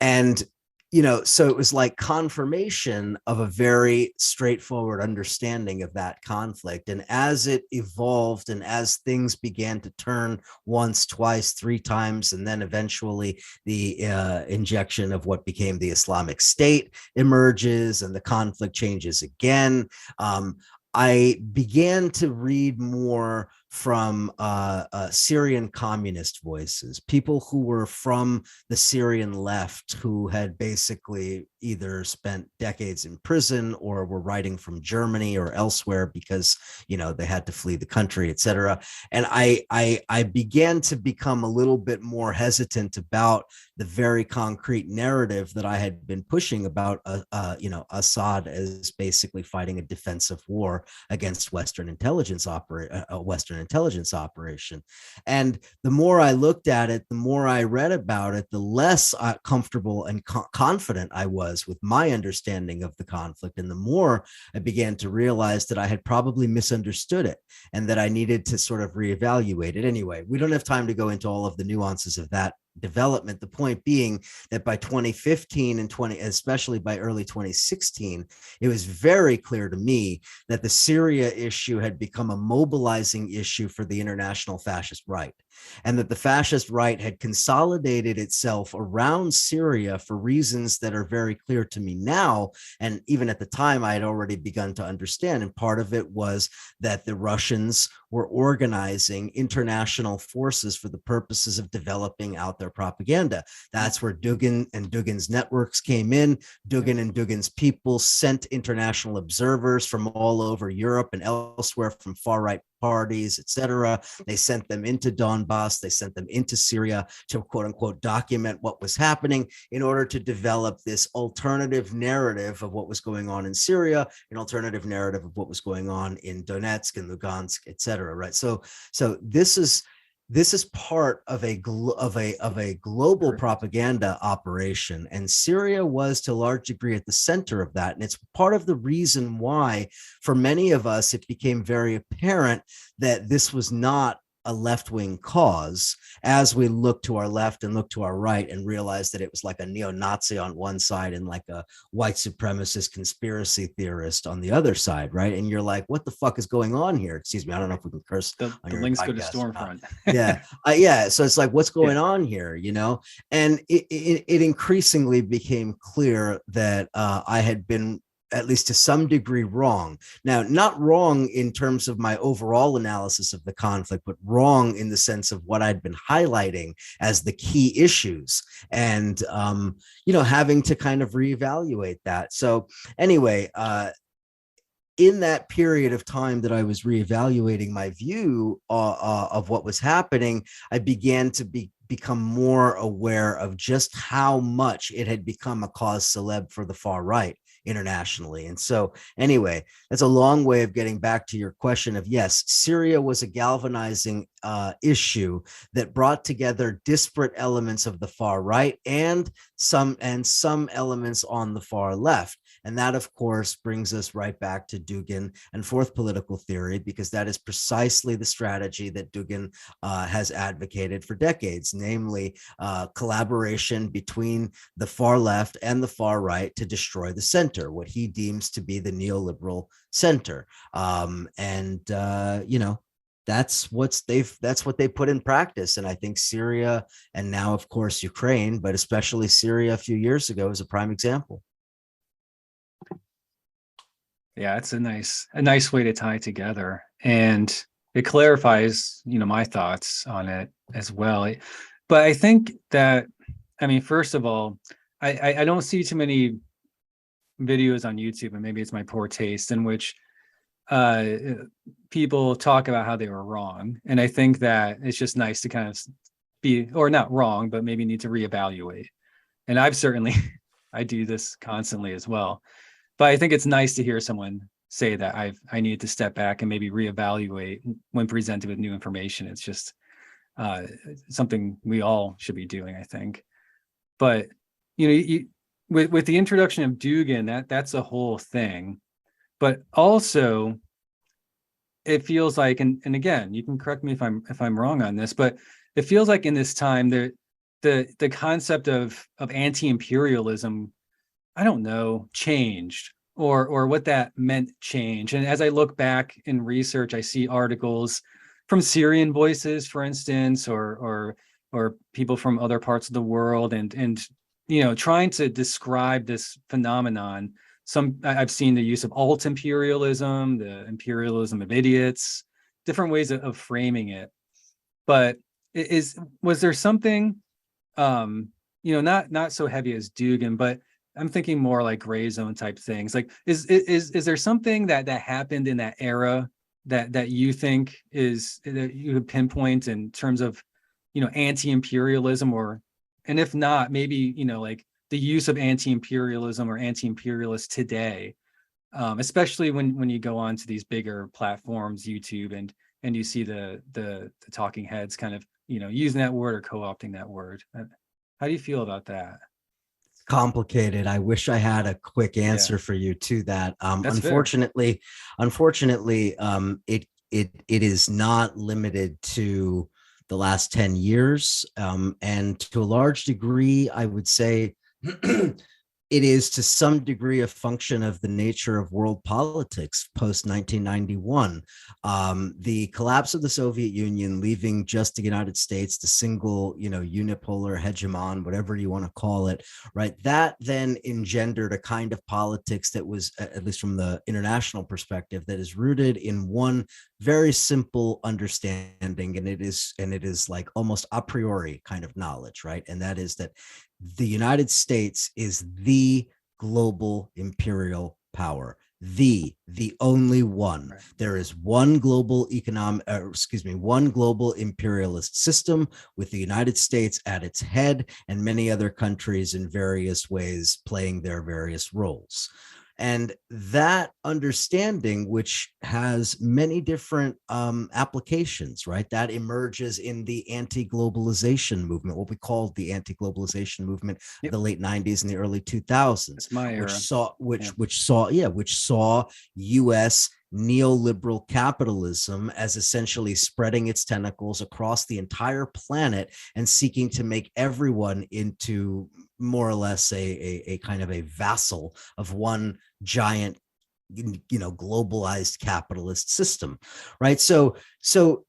And so it was like confirmation of a very straightforward understanding of that conflict. And as it evolved and as things began to turn once, twice, three times, and then eventually the injection of what became the Islamic State emerges and the conflict changes again, I began to read more from Syrian communist voices, people who were from the Syrian left, who had basically either spent decades in prison or were writing from Germany or elsewhere because, they had to flee the country, etc. And I began to become a little bit more hesitant about the very concrete narrative that I had been pushing about, Assad as basically fighting a defensive war against Western intelligence operation. And the more I looked at it, the more I read about it, the less comfortable and confident I was with my understanding of the conflict. And the more I began to realize that I had probably misunderstood it and that I needed to sort of reevaluate it. Anyway, we don't have time to go into all of the nuances of that development. The point being that by 2015 and especially by early 2016, it was very clear to me that the Syria issue had become a mobilizing issue for the international fascist right, and that the fascist right had consolidated itself around Syria for reasons that are very clear to me now. And even at the time, I had already begun to understand. And part of it was that the Russians were organizing international forces for the purposes of developing out their propaganda. That's where Dugin and Dugin's networks came in. Dugin and Dugin's people sent international observers from all over Europe and elsewhere, from far-right parties, etc. They sent them into Donbass. They sent them into Syria to, quote unquote, document what was happening in order to develop this alternative narrative of what was going on in Syria, an alternative narrative of what was going on in Donetsk and Lugansk, etc. Right. So this is part of a global propaganda operation, and Syria was to a large degree at the center of that. And it's part of the reason why, for many of us, it became very apparent that this was not a left-wing cause as we look to our left and look to our right and realize that it was like a neo-Nazi on one side and like a white supremacist conspiracy theorist on the other side, right? And you're like, what the fuck is going on here? Excuse me, I don't know if we can curse. The links go to Stormfront. Yeah. So it's like, what's going on here, And it increasingly became clear that I had been, at least to some degree, wrong. Now, not wrong in terms of my overall analysis of the conflict, but wrong in the sense of what I'd been highlighting as the key issues, and having to kind of reevaluate that. So anyway, in that period of time that I was reevaluating my view of what was happening, I began to become more aware of just how much it had become a cause célèbre for the far right internationally. And so anyway, that's a long way of getting back to your question of, yes, Syria was a galvanizing issue that brought together disparate elements of the far right and some elements on the far left. And that, of course, brings us right back to Dugin and fourth political theory, because that is precisely the strategy that Dugin has advocated for decades, namely collaboration between the far left and the far right to destroy the center, what he deems to be the neoliberal center. That's what they put in practice. And I think Syria, and now of course Ukraine, but especially Syria a few years ago, is a prime example. Yeah, it's a nice way to tie together, and it clarifies, my thoughts on it as well. But I think that, I mean, first of all, I don't see too many videos on YouTube, and maybe it's my poor taste, in which people talk about how they were wrong. And I think that it's just nice to kind of be, or not wrong, but maybe need to reevaluate. And I've certainly, I do this constantly as well. But I think it's nice to hear someone say that I needed to step back and maybe reevaluate when presented with new information. It's just something we all should be doing, I think. But with the introduction of Dugin, that's a whole thing. But also, it feels like, and again, you can correct me if I'm wrong on this, but it feels like in this time the concept of anti-imperialism, I don't know, changed, or what that meant changed. And as I look back in research, I see articles from Syrian Voices, for instance, or people from other parts of the world, and trying to describe this phenomenon. I've seen the use of alt imperialism, the imperialism of idiots, different ways of framing it. But was there something, not so heavy as Dugin, but I'm thinking more like gray zone type things. Like, is there something that happened in that era that you think that you could pinpoint in terms of, anti-imperialism, and if not, maybe, like the use of anti-imperialism or anti-imperialists today, especially when you go on to these bigger platforms, YouTube, and you see the talking heads kind of, using that word or co-opting that word. How do you feel about that? Complicated. I wish I had a quick answer for you to that. Unfortunately, it is not limited to the last 10 years. And to a large degree, I would say it is to some degree a function of the nature of world politics post 1991. The collapse of the Soviet Union, leaving just the United States, the single, unipolar hegemon, whatever you want to call it, right? That then engendered a kind of politics that was, at least from the international perspective, that is rooted in one very simple understanding, and it is like almost a priori kind of knowledge, right? And that is that the United States is the global imperial power, the only one. Right. There is one global one global imperialist system with the United States at its head, and many other countries in various ways playing their various roles. And that understanding, which has many different applications, right? That emerges in the anti-globalization movement, what we called the anti-globalization movement of the late 90s and the early 2000s. That's my era. Which saw U.S. neoliberal capitalism as essentially spreading its tentacles across the entire planet and seeking to make everyone into more or less a kind of a vassal of one giant, globalized capitalist system, right? So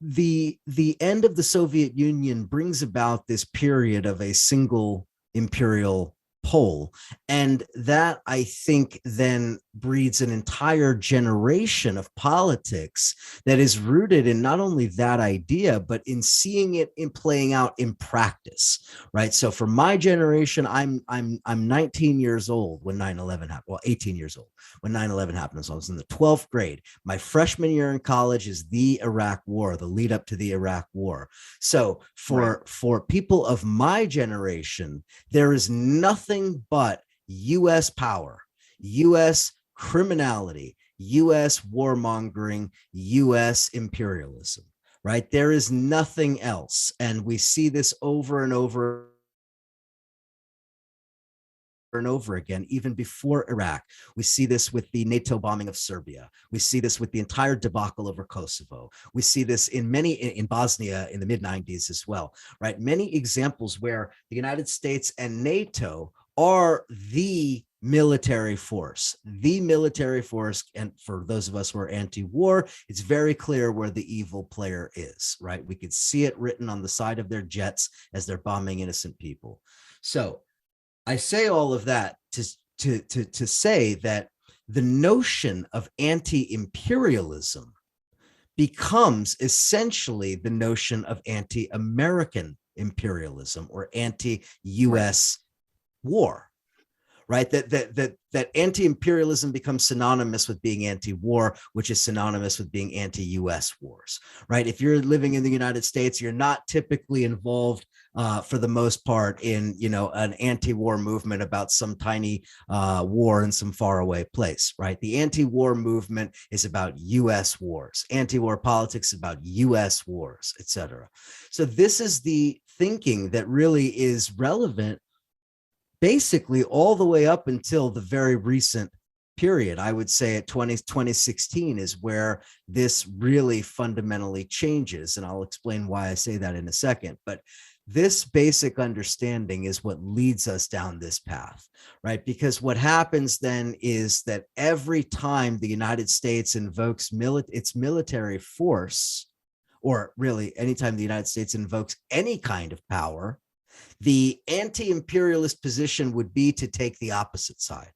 the end of the Soviet Union brings about this period of a single imperial pole, and that, I think, then breeds an entire generation of politics that is rooted in not only that idea, but in seeing it in playing out in practice, right? So for my generation, I'm 19 years old when 9/11 happened. Well, 18 years old when 9/11 happened. So I was in the 12th grade. My freshman year in college is the Iraq War, the lead up to the Iraq War. So for people of my generation, there is nothing but U.S. power US criminality, US warmongering, US imperialism, right? There is nothing else. And we see this over and over and over again, even before Iraq. We see this with the NATO bombing of Serbia. We see this with the entire debacle over Kosovo. We see this in Bosnia in the mid 90s as well, right? Many examples where the United States and NATO are the military force, and for those of us who are anti-war, it's very clear where the evil player is, right? We could see it written on the side of their jets as they're bombing innocent people. So I say all of that to say that the notion of anti-imperialism becomes essentially the notion of anti-American imperialism or anti-US war, right? That anti-imperialism becomes synonymous with being anti-war, which is synonymous with being anti-US wars, right? If you're living in the United States, you're not typically involved for the most part in, an anti-war movement about some tiny war in some faraway place, right? The anti-war movement is about US wars, anti-war politics about US wars, etc. So this is the thinking that really is relevant basically all the way up until the very recent period. I would say at 2016 is where this really fundamentally changes. And I'll explain why I say that in a second. But this basic understanding is what leads us down this path, right? Because what happens then is that every time the United States invokes its military force, or really anytime the United States invokes any kind of power, the anti-imperialist position would be to take the opposite side.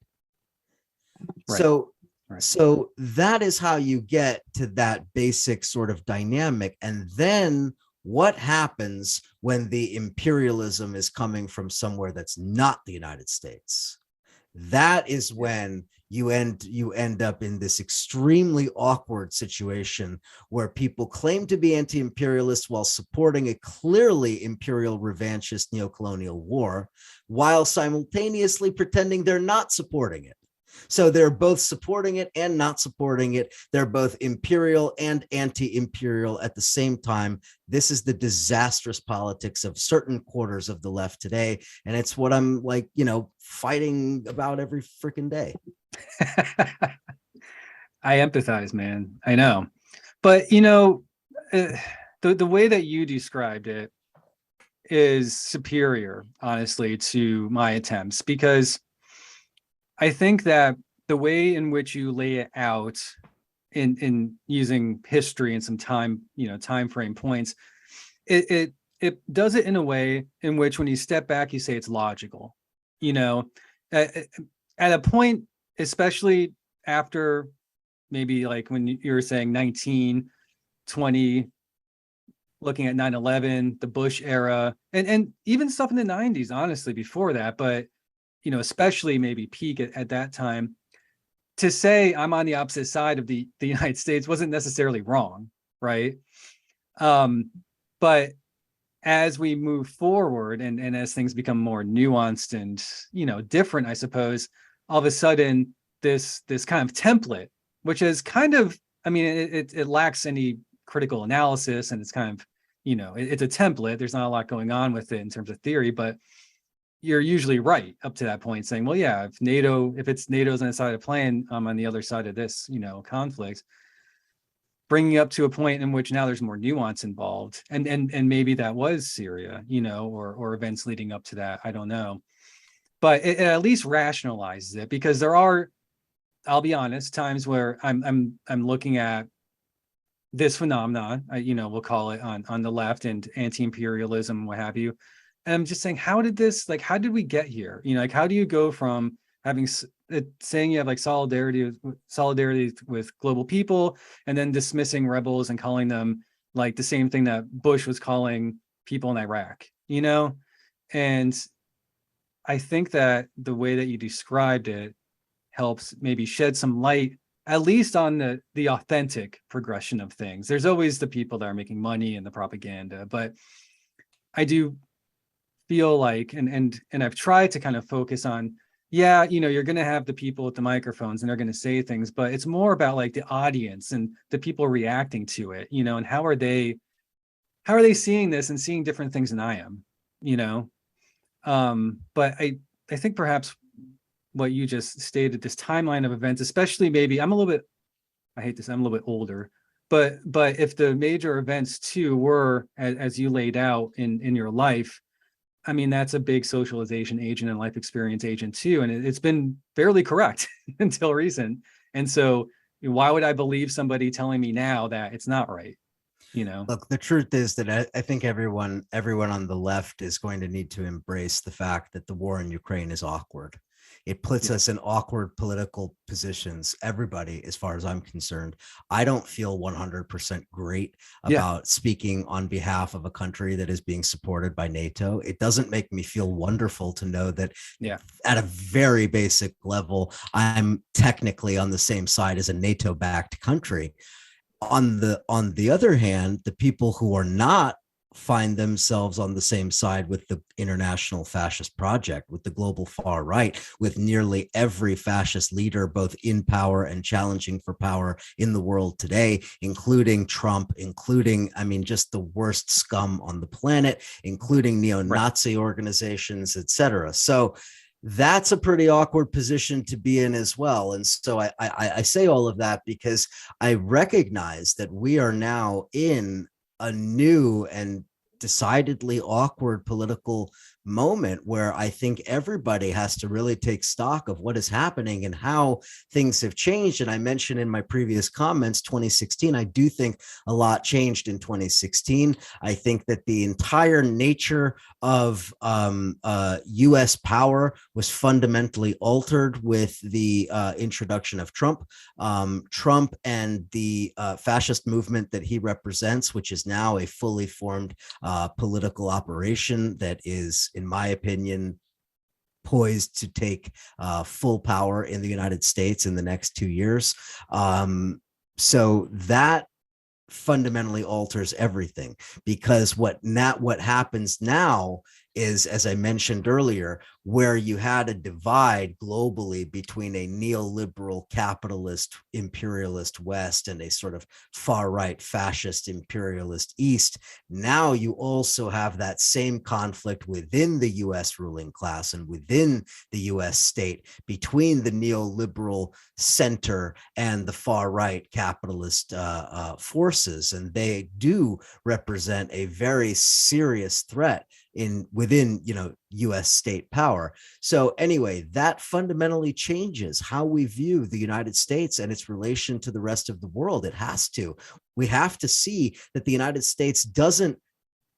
Right. So that is how you get to that basic sort of dynamic. And then what happens when the imperialism is coming from somewhere that's not the United States? That is when you end up in this extremely awkward situation where people claim to be anti-imperialist while supporting a clearly imperial revanchist neocolonial war, while simultaneously pretending they're not supporting it. So they're both supporting it and not supporting it. They're both imperial and anti-imperial at the same time. This is the disastrous politics of certain quarters of the left today. And it's what I'm fighting about every freaking day. I empathize, man. I know. But, the way that you described it is superior, honestly, to my attempts, because I think that the way in which you lay it out in using history and some time frame points, it does it in a way in which when you step back, you say it's logical, at a point, especially after maybe like when you were saying 1920, looking at 9/11, the Bush era, and even stuff in the 90s, honestly, before that, but especially maybe peak at that time, to say I'm on the opposite side of the United States wasn't necessarily wrong, right? But as we move forward and as things become more nuanced and different, I suppose, all of a sudden this kind of template, which is kind of, it lacks any critical analysis, and it's kind of, it's a template. There's not a lot going on with it in terms of theory, but you're usually right up to that point, saying, well, yeah, if it's NATO's on the side of playing, I'm on the other side of this, conflict, bringing up to a point in which now there's more nuance involved, and maybe that was Syria, or events leading up to that. I don't know, but it at least rationalizes it, because there are, I'll be honest, times where I'm looking at this phenomenon, we'll call it on the left, and anti-imperialism, what have you. And I'm just saying, how did we get here? How do you go from having saying you have like solidarity with global people, and then dismissing rebels and calling them like the same thing that Bush was calling people in Iraq, And I think that the way that you described it helps maybe shed some light, at least on the authentic progression of things. There's always the people that are making money and the propaganda, but I do feel like, and I've tried to kind of focus on, yeah, you're going to have the people with the microphones and they're going to say things, but it's more about like the audience and the people reacting to it, and how are they seeing this and seeing different things than I am, you know? But I think perhaps what you just stated, this timeline of events, especially maybe I hate this, I'm a little bit older, but if the major events too were as you laid out in your life, I mean, that's a big socialization agent and life experience agent too. And it's been fairly correct until recent. And so why would I believe somebody telling me now that it's not right? Look, the truth is that I think everyone on the left is going to need to embrace the fact that the war in Ukraine is awkward. It puts us in awkward political positions, everybody, as far as I'm concerned. I don't feel 100% great about speaking on behalf of a country that is being supported by NATO. It doesn't make me feel wonderful to know that at a very basic level, I'm technically on the same side as a NATO-backed country. On the other hand, the people who are not find themselves on the same side with the international fascist project, with the global far right, with nearly every fascist leader, both in power and challenging for power in the world today, including Trump, including, I mean, just the worst scum on the planet, including neo-Nazi organizations, etc. So that's a pretty awkward position to be in as well. And so I say all of that because I recognize that we are now in a new and decidedly awkward political moment where I think everybody has to really take stock of what is happening and how things have changed. And I mentioned in my previous comments, 2016, I do think a lot changed in 2016. I think that the entire nature of US power was fundamentally altered with the introduction of Trump. Trump and the fascist movement that he represents, which is now a fully formed political operation that is, in my opinion, poised to take full power in the United States in the next 2 years. So that fundamentally alters everything, because what happens now is, as I mentioned earlier, where you had a divide globally between a neoliberal capitalist imperialist West and a sort of far right fascist imperialist East. Now you also have that same conflict within the US ruling class and within the US state between the neoliberal center and the far right capitalist forces. And they do represent a very serious threat within US state power. So anyway, that fundamentally changes how we view the United States and its relation to the rest of the world. It has to. We have to see that the United States doesn't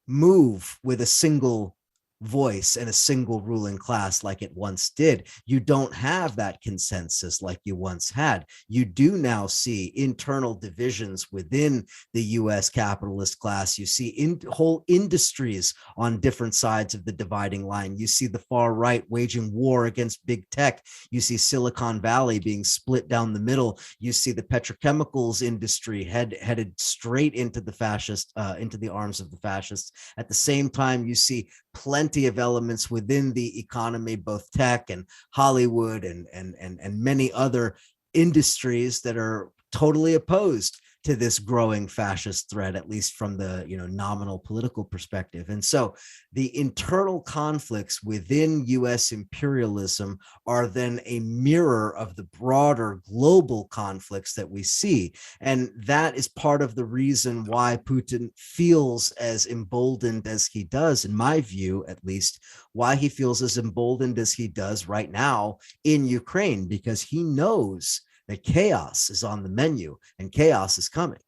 move with a single voice and a single ruling class like it once did. You don't have that consensus like you once had. You do now see internal divisions within the US capitalist class. You see whole industries on different sides of the dividing line. You see the far right waging war against big tech. You see Silicon Valley being split down the middle. You see the petrochemicals industry headed straight into the fascist, into the arms of the fascists. At the same time, you see plenty of elements within the economy, both tech and Hollywood and many other industries that are totally opposed to this growing fascist threat, at least from the nominal political perspective. And so the internal conflicts within US imperialism are then a mirror of the broader global conflicts that we see. And that is part of the reason why Putin feels as emboldened as he does, in my view, at least, why he feels as emboldened as he does right now in Ukraine, because he knows that chaos is on the menu and chaos is coming.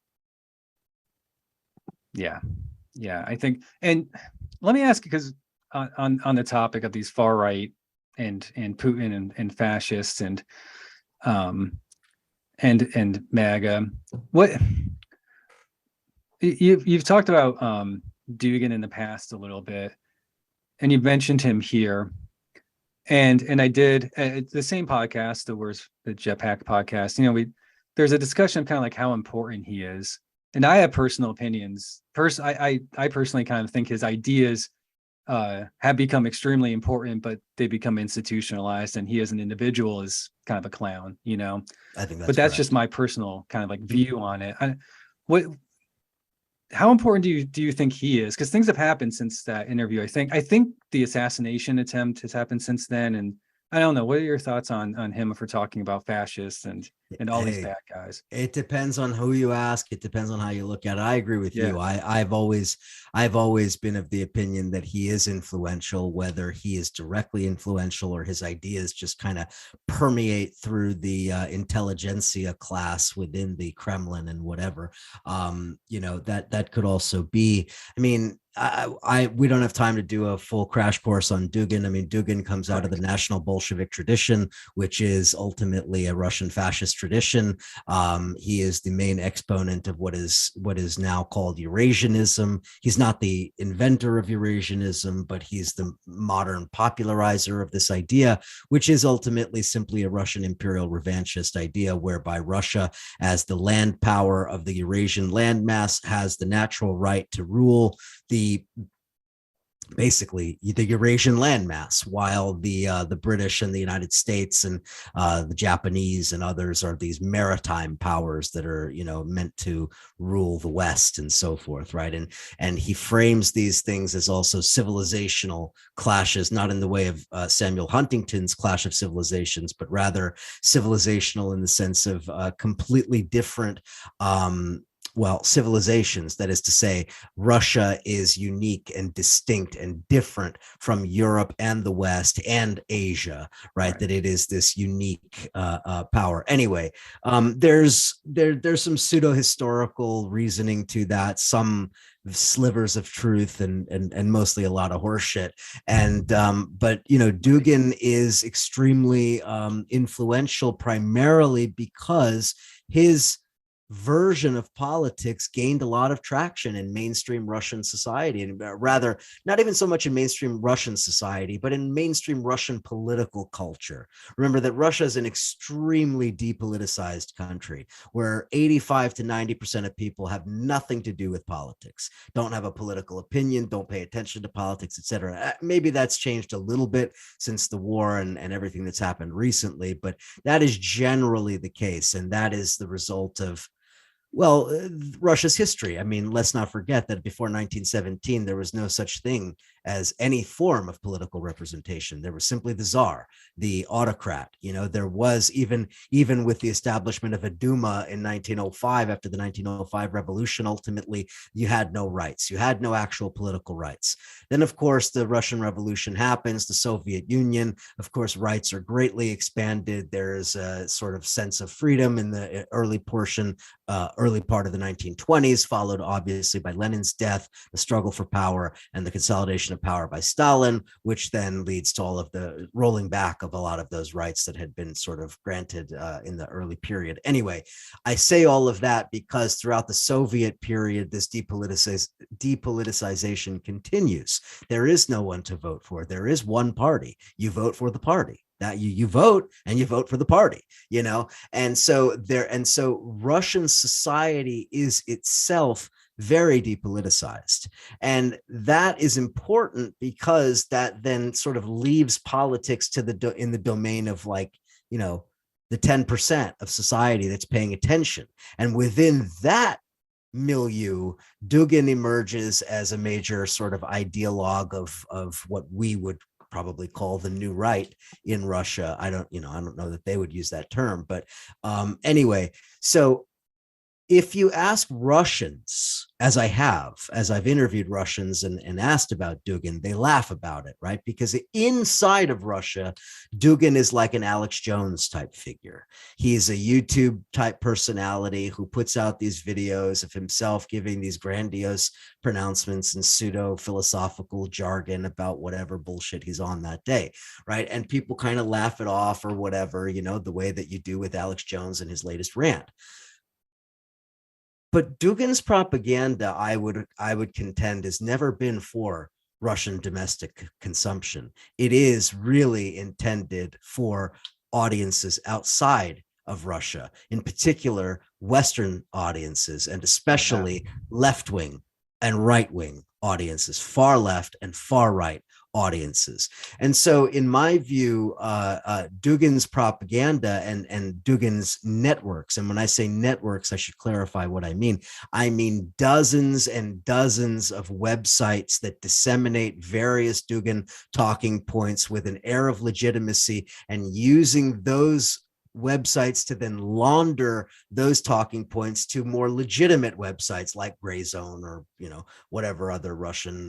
Yeah, I think, and let me ask you, because on the topic of these far right and Putin and fascists and MAGA, what you've talked about Dugin in the past a little bit, and you've mentioned him here. And I did the same podcast, the Jetpack podcast. There's a discussion of kind of like how important he is, and I have personal opinions. I personally kind of think his ideas have become extremely important, but they become institutionalized, and he as an individual is kind of a clown, you know. I think that's But that's correct. just my personal kind of like view on it. What how important do you think he is? Because things have happened since that interview. I think the assassination attempt has happened since then, and I don't know. What are your thoughts on him if we're talking about fascists and all these Hey, bad guys? it depends on who you ask. It depends on how you look at it. I agree with Yeah, you. I've always been of the opinion that he is influential, whether he is directly influential or his ideas just kind of permeate through the intelligentsia class within the Kremlin and whatever. That could also be. I mean, we don't have time to do a full crash course on Dugin. I mean, Dugin comes out of the correct. National Bolshevik tradition, which is ultimately a Russian fascist tradition. He is the main exponent of what is now called Eurasianism. He's not the inventor of Eurasianism, but he's the modern popularizer of this idea, which is ultimately simply a Russian imperial revanchist idea, whereby Russia, as the land power of the Eurasian landmass, has the natural right to rule basically the Eurasian landmass, while the British and the United States and the Japanese and others are these maritime powers that are meant to rule the West and so forth, right? And he frames these things as also civilizational clashes, not in the way of Samuel Huntington's Clash of Civilizations, but rather civilizational in the sense of completely different civilizations. That is to say, Russia is unique and distinct and different from Europe and the West and Asia, right? That it is this unique power. Anyway, there's some pseudo historical reasoning to that, some slivers of truth, and mostly a lot of horseshit. But Dugin is extremely influential, primarily because his version of politics gained a lot of traction in mainstream Russian society, and rather not even so much in mainstream Russian society, but in mainstream Russian political culture. Remember that Russia is an extremely depoliticized country where 85 to 90% of people have nothing to do with politics, don't have a political opinion, don't pay attention to politics, etc. Maybe that's changed a little bit since the war and everything that's happened recently, but that is generally the case. And that is the result of Russia's history. I mean, let's not forget that before 1917, there was no such thing as any form of political representation. There was simply the czar, the autocrat. There was even with the establishment of a Duma in 1905, after the 1905 revolution, ultimately, you had no rights. You had no actual political rights. Then, of course, the Russian Revolution happens, the Soviet Union. Of course, rights are greatly expanded. There is a sort of sense of freedom in the early part of the 1920s, followed obviously by Lenin's death, the struggle for power, and the consolidation of power by Stalin, which then leads to all of the rolling back of a lot of those rights that had been sort of granted in the early period. Anyway, I say all of that because throughout the Soviet period, this depoliticization continues. There is no one to vote for. There is one party. You vote for the party. That you vote, and you vote for the party, and so Russian society is itself very depoliticized, and that is important because that then sort of leaves politics to in the domain of the 10% of society that's paying attention, and within that milieu, Dugin emerges as a major sort of ideologue of what we would probably call the new right in Russia. I don't know that they would use that term, but anyway, so if you ask Russians, as I've interviewed Russians and asked about Dugin, they laugh about it, right? Because inside of Russia, Dugin is like an Alex Jones type figure. He's a YouTube type personality who puts out these videos of himself giving these grandiose pronouncements and pseudo philosophical jargon about whatever bullshit he's on that day, right? And people kind of laugh it off or whatever, the way that you do with Alex Jones and his latest rant. But Dugin's propaganda, I would contend, has never been for Russian domestic consumption. It is really intended for audiences outside of Russia, in particular Western audiences, and especially left-wing and right-wing audiences, far left and far right audiences. And so in my view, Dugin's propaganda and Dugin's networks, and when I say networks, I should clarify what I mean. I mean dozens and dozens of websites that disseminate various Dugin talking points with an air of legitimacy, and using those websites to then launder those talking points to more legitimate websites like Gray Zone, or whatever other Russian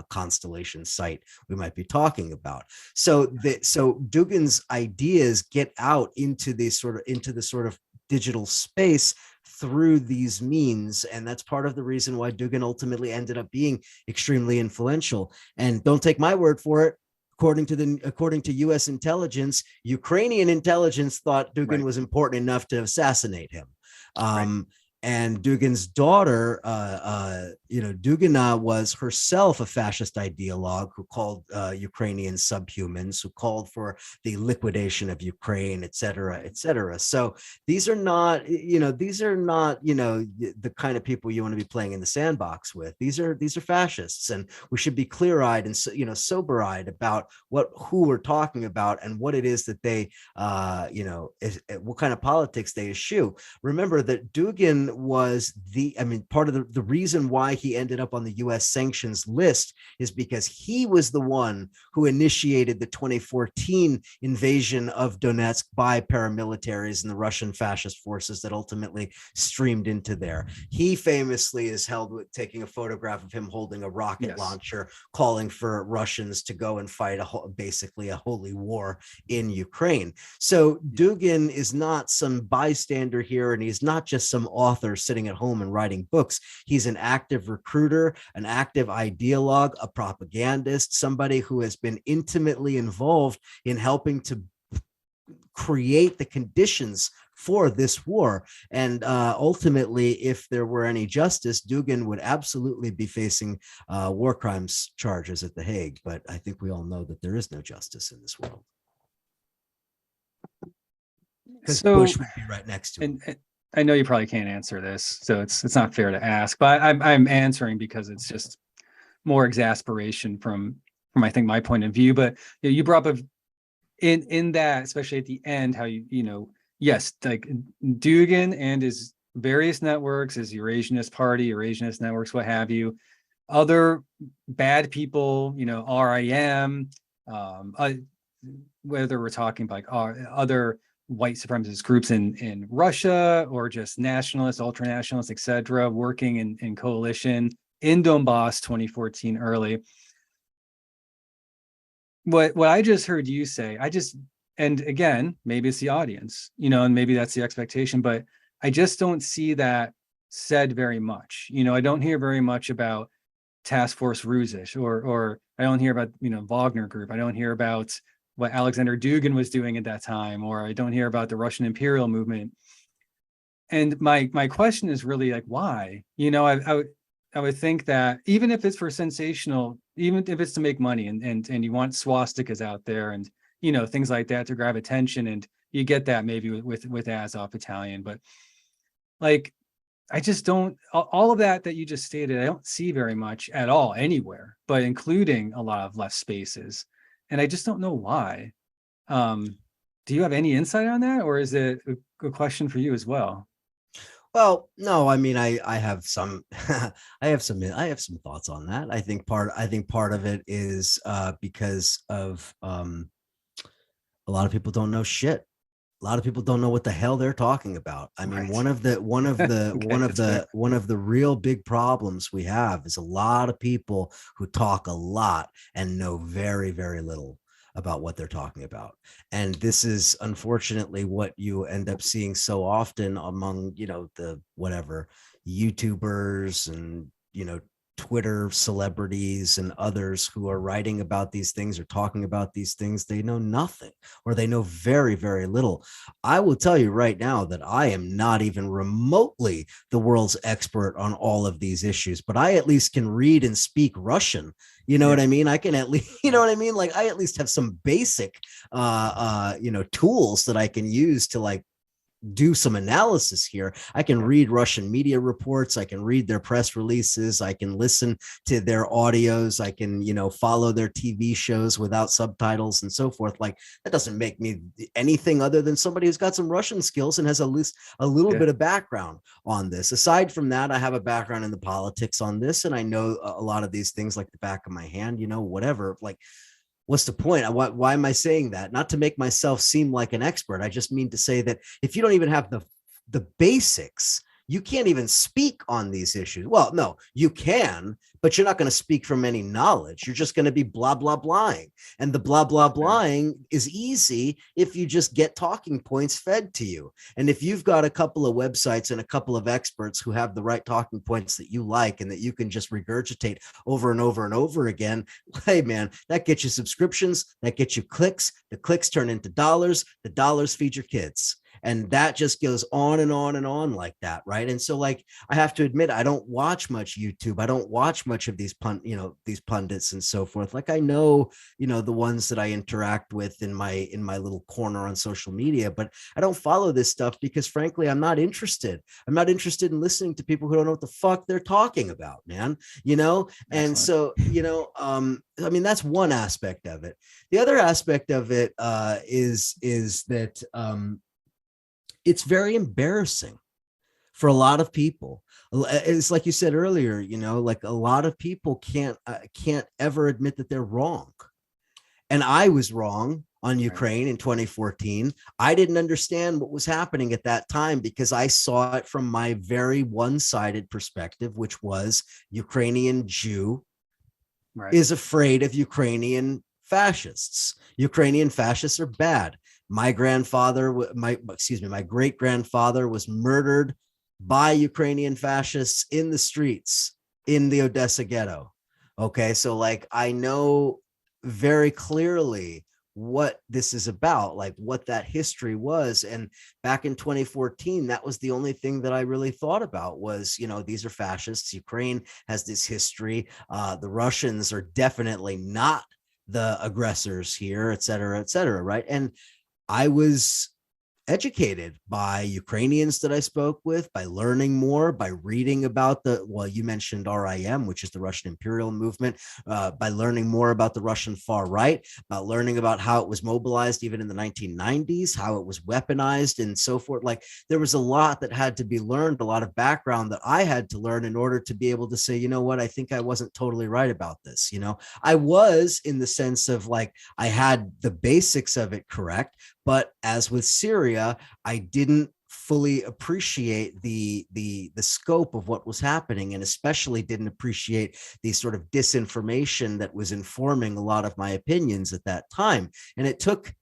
constellation site we might be talking about. So Dugin's ideas get out into the sort of digital space through these means, and that's part of the reason why Dugin ultimately ended up being extremely influential. And don't take my word for it. According to U.S. intelligence, Ukrainian intelligence thought Dugin was important enough to assassinate him. And Dugin's daughter, Dugina, was herself a fascist ideologue who called Ukrainian subhumans, who called for the liquidation of Ukraine, et cetera, et cetera. So these are not, the kind of people you want to be playing in the sandbox with. These are fascists, and we should be clear-eyed and sober-eyed about who we're talking about and what it is that they, what kind of politics they eschew. Remember that Dugin was part of the reason why he ended up on the US sanctions list is because he was the one who initiated the 2014 invasion of Donetsk by paramilitaries and the Russian fascist forces that ultimately streamed into there. He famously is held with taking a photograph of him holding a rocket launcher, calling for Russians to go and fight basically a holy war in Ukraine. So Dugin is not some bystander here, and he's not just some author sitting at home and writing books. He's an active recruiter, an active ideologue, a propagandist, somebody who has been intimately involved in helping to create the conditions for this war. And ultimately, if there were any justice, Dugin would absolutely be facing war crimes charges at The Hague. But I think we all know that there is no justice in this world. Because Bush would be right next to him. I know you probably can't answer this, so it's not fair to ask, but I'm answering because it's just more exasperation from I think my point of view. But you brought up in that, especially at the end, how yes, like Dugin and his various networks, his Eurasianist Party, Eurasianist networks, what have you, other bad people, RIM, whether we're talking about other white supremacist groups in Russia, or just nationalists, ultranationalists, etc., working in coalition in Donbass 2014 early. What I just heard you say, and again, maybe it's the audience, and maybe that's the expectation, but I just don't see that said very much. I don't hear very much about Task Force Rusisch, or I don't hear about Wagner Group. I don't hear about what Alexander Dugin was doing at that time, or I don't hear about the Russian imperial movement. And my question is really like, why? I would think that even if it's for sensational, even if it's to make money, and you want swastikas out there and things like that to grab attention, and you get that maybe with Azov Battalion, but like, I just don't, all of that you just stated, I don't see very much at all anywhere, but including a lot of left spaces. And I just don't know why. Do you have any insight on that, or is it a question for you as well? Well, no, I mean, I have some, I have some thoughts on that. I think part of it is because of a lot of people don't know shit. A lot of people don't know what the hell they're talking about. I mean, one of the real big problems we have is a lot of people who talk a lot and know very, very little about what they're talking about. And this is unfortunately what you end up seeing so often among, the whatever YouTubers and, Twitter celebrities and others who are writing about these things or talking about these things. They know nothing, or they know very, very little. I will tell you right now that I am not even remotely the world's expert on all of these issues, but I at least can read and speak Russian. You know what I mean? I can at least, Like, I at least have some basic, tools that I can use to, like, do some analysis here. I can read Russian media reports. I can read their press releases. I can listen to their audios. I can, follow their TV shows without subtitles and so forth. Like, that doesn't make me anything other than somebody who's got some Russian skills and has at least a little bit of background on this. Aside from that, I have a background in the politics on this, and I know a lot of these things like the back of my hand, whatever. Like, what's the point? Why am I saying that? Not to make myself seem like an expert. I just mean to say that if you don't even have the basics, you can't even speak on these issues. Well, no, you can, but you're not going to speak from any knowledge. You're just going to be blah, blah, blahing. And the blah, blah, blahing is easy if you just get talking points fed to you. And if you've got a couple of websites and a couple of experts who have the right talking points that you like and that you can just regurgitate over and over and over again, hey, man, that gets you subscriptions, that gets you clicks. The clicks turn into dollars. The dollars feed your kids. And that just goes on and on and on like that. Right. And so, like, I have to admit, I don't watch much YouTube. I don't watch much of these these pundits and so forth. Like, I know, the ones that I interact with in my little corner on social media, but I don't follow this stuff because, frankly, I'm not interested. I'm not interested in listening to people who don't know what the fuck they're talking about, man. And so, I mean, that's one aspect of it. The other aspect of it is that it's very embarrassing for a lot of people. It's like you said earlier, like, a lot of people can't ever admit that they're wrong. And I was wrong on Ukraine in 2014. I didn't understand what was happening at that time because I saw it from my very one-sided perspective, which was Ukrainian Jew is afraid of Ukrainian fascists. Ukrainian fascists are bad. My great-grandfather was murdered by Ukrainian fascists in the streets in the Odessa ghetto. Okay, so, like, I know very clearly what this is about, like what that history was. And back in 2014, that was the only thing that I really thought about was, these are fascists. Ukraine has this history. The Russians are definitely not the aggressors here, et cetera, right? And I was educated by Ukrainians that I spoke with, by learning more, by reading about you mentioned RIM, which is the Russian imperial movement, by learning more about the Russian far right, about learning about how it was mobilized even in the 1990s, how it was weaponized and so forth. Like, there was a lot that had to be learned, a lot of background that I had to learn in order to be able to say, I think I wasn't totally right about this. I was, in the sense of, like, I had the basics of it correct, but as with Syria, I didn't fully appreciate the scope of what was happening, and especially didn't appreciate the sort of disinformation that was informing a lot of my opinions at that time. And it took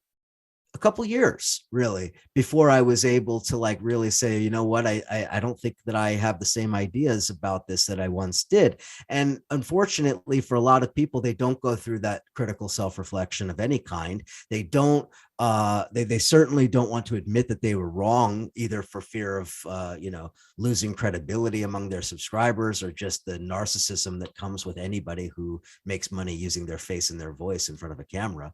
a couple years really before I was able to, like, really say, I don't think that I have the same ideas about this that I once did. And unfortunately for a lot of people, they don't go through that critical self-reflection of any kind. They don't they certainly don't want to admit that they were wrong, either for fear of losing credibility among their subscribers, or just the narcissism that comes with anybody who makes money using their face and their voice in front of a camera.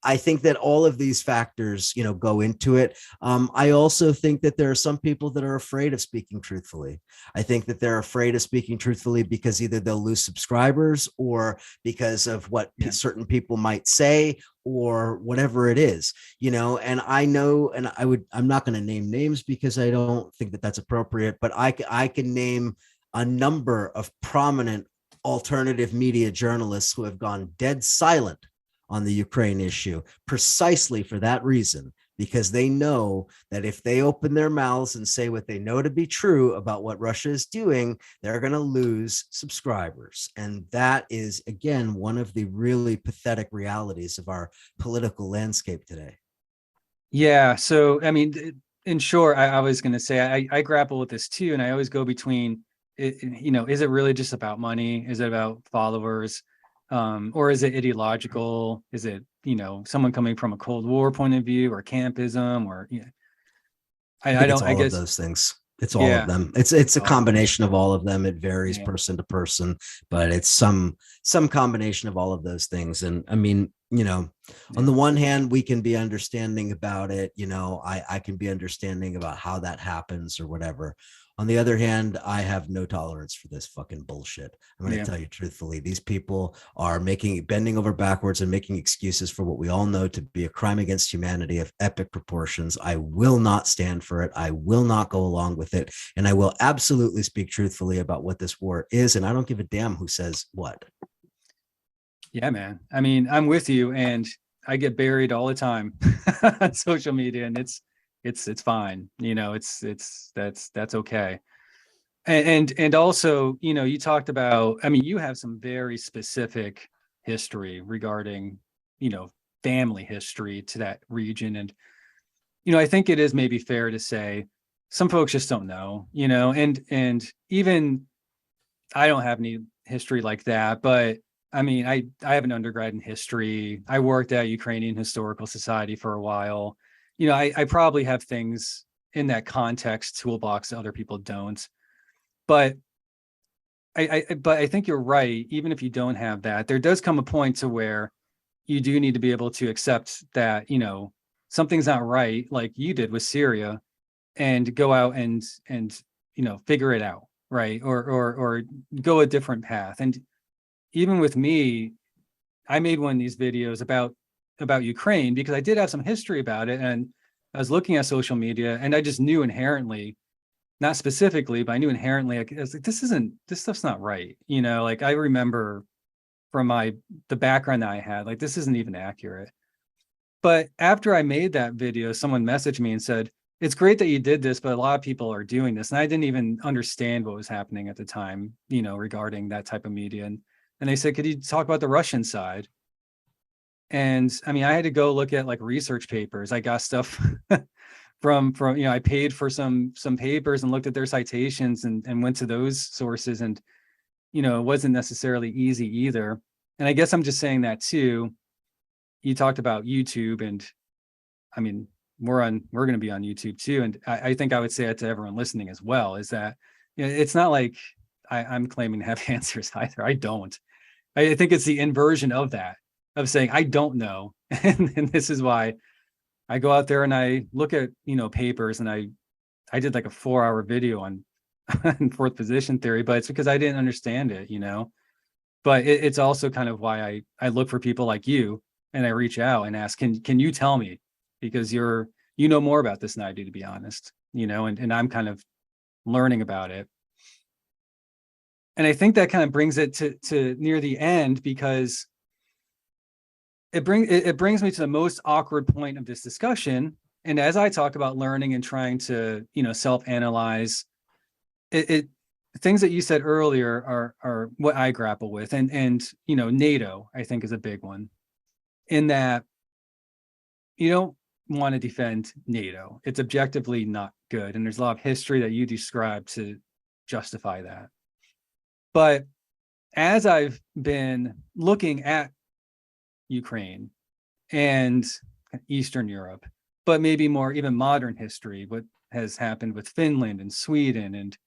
I think that all of these factors, go into it. I also think that there are some people that are afraid of speaking truthfully. I think that they're afraid of speaking truthfully because either they'll lose subscribers, or because of what certain people might say, or whatever it is, and I know, and I'm not going to name names because I don't think that that's appropriate, but I can name a number of prominent alternative media journalists who have gone dead silent on the Ukraine issue, precisely for that reason, because they know that if they open their mouths and say what they know to be true about what Russia is doing, they're going to lose subscribers. And that is, again, one of the really pathetic realities of our political landscape today. Yeah. So, I mean, in short, I was going to say, I grapple with this too. And I always go between, is it really just about money? Is it about followers? Or is it ideological? Is it, someone coming from a Cold War point of view, or campism, or I guess of those things. It's all of them. It's a combination of all of them. It varies person to person, but it's some combination of all of those things. And I mean, you know, on Yeah. the one hand, we can be understanding about it. You know, I can be understanding about how that happens or whatever. On the other hand, I have no tolerance for this fucking bullshit. I'm going to Yeah. tell you truthfully, these people are bending over backwards and making excuses for what we all know to be a crime against humanity of epic proportions. I will not stand for it. I will not go along with it. And I will absolutely speak truthfully about what this war is. And I don't give a damn who says what. Yeah, man. I mean, I'm with you, and I get buried all the time on social media, and it's fine. You know, that's okay. And also, you know, you talked about, I mean, you have some very specific history regarding, you know, family history to that region. And, you know, I think it is maybe fair to say some folks just don't know, you know, and even I don't have any history like that, but I mean, I have an undergrad in history. I worked at Ukrainian Historical Society for a while. You know, I probably have things in that context toolbox that other people don't. But but I think you're right. Even if you don't have that, there does come a point to where you do need to be able to accept that, you know, something's not right, like you did with Syria, and go out and you know, figure it out, right? Or go a different path. And even with me, I made one of these videos about Ukraine because I did have some history about it, and I was looking at social media, and I just knew inherently, not specifically, but I knew inherently, I was like, this stuff's not right. You know, like I remember from the background that I had, like this isn't even accurate. But after I made that video, someone messaged me and said, it's great that you did this, but a lot of people are doing this. And I didn't even understand what was happening at the time, you know, regarding that type of media. And they said, could you talk about the Russian side? And I mean, I had to go look at like research papers. I got stuff from, you know, I paid for some papers and looked at their citations and went to those sources. And, you know, it wasn't necessarily easy either. And I guess I'm just saying that too. You talked about YouTube, and I mean, we're going to be on YouTube too. And I think I would say that to everyone listening as well, is that, you know, it's not like I'm claiming to have answers either. I don't. I think it's the inversion of that, of saying, I don't know. And this is why I go out there and I look at, you know, papers, and I did like a 4-hour video on, on fourth position theory, but it's because I didn't understand it, you know. But it's also kind of why I look for people like you, and I reach out and ask, can you tell me? Because you know more about this than I do, to be honest, you know, and I'm kind of learning about it. And I think that kind of brings it to near the end, because it brings me to the most awkward point of this discussion. And as I talk about learning and trying to, you know, self-analyze, it things that you said earlier are what I grapple with. And you know, NATO, I think, is a big one, in that you don't want to defend NATO. It's objectively not good. And there's a lot of history that you describe to justify that. But as I've been looking at Ukraine and Eastern Europe, but maybe more even modern history, what has happened with Finland and Sweden, and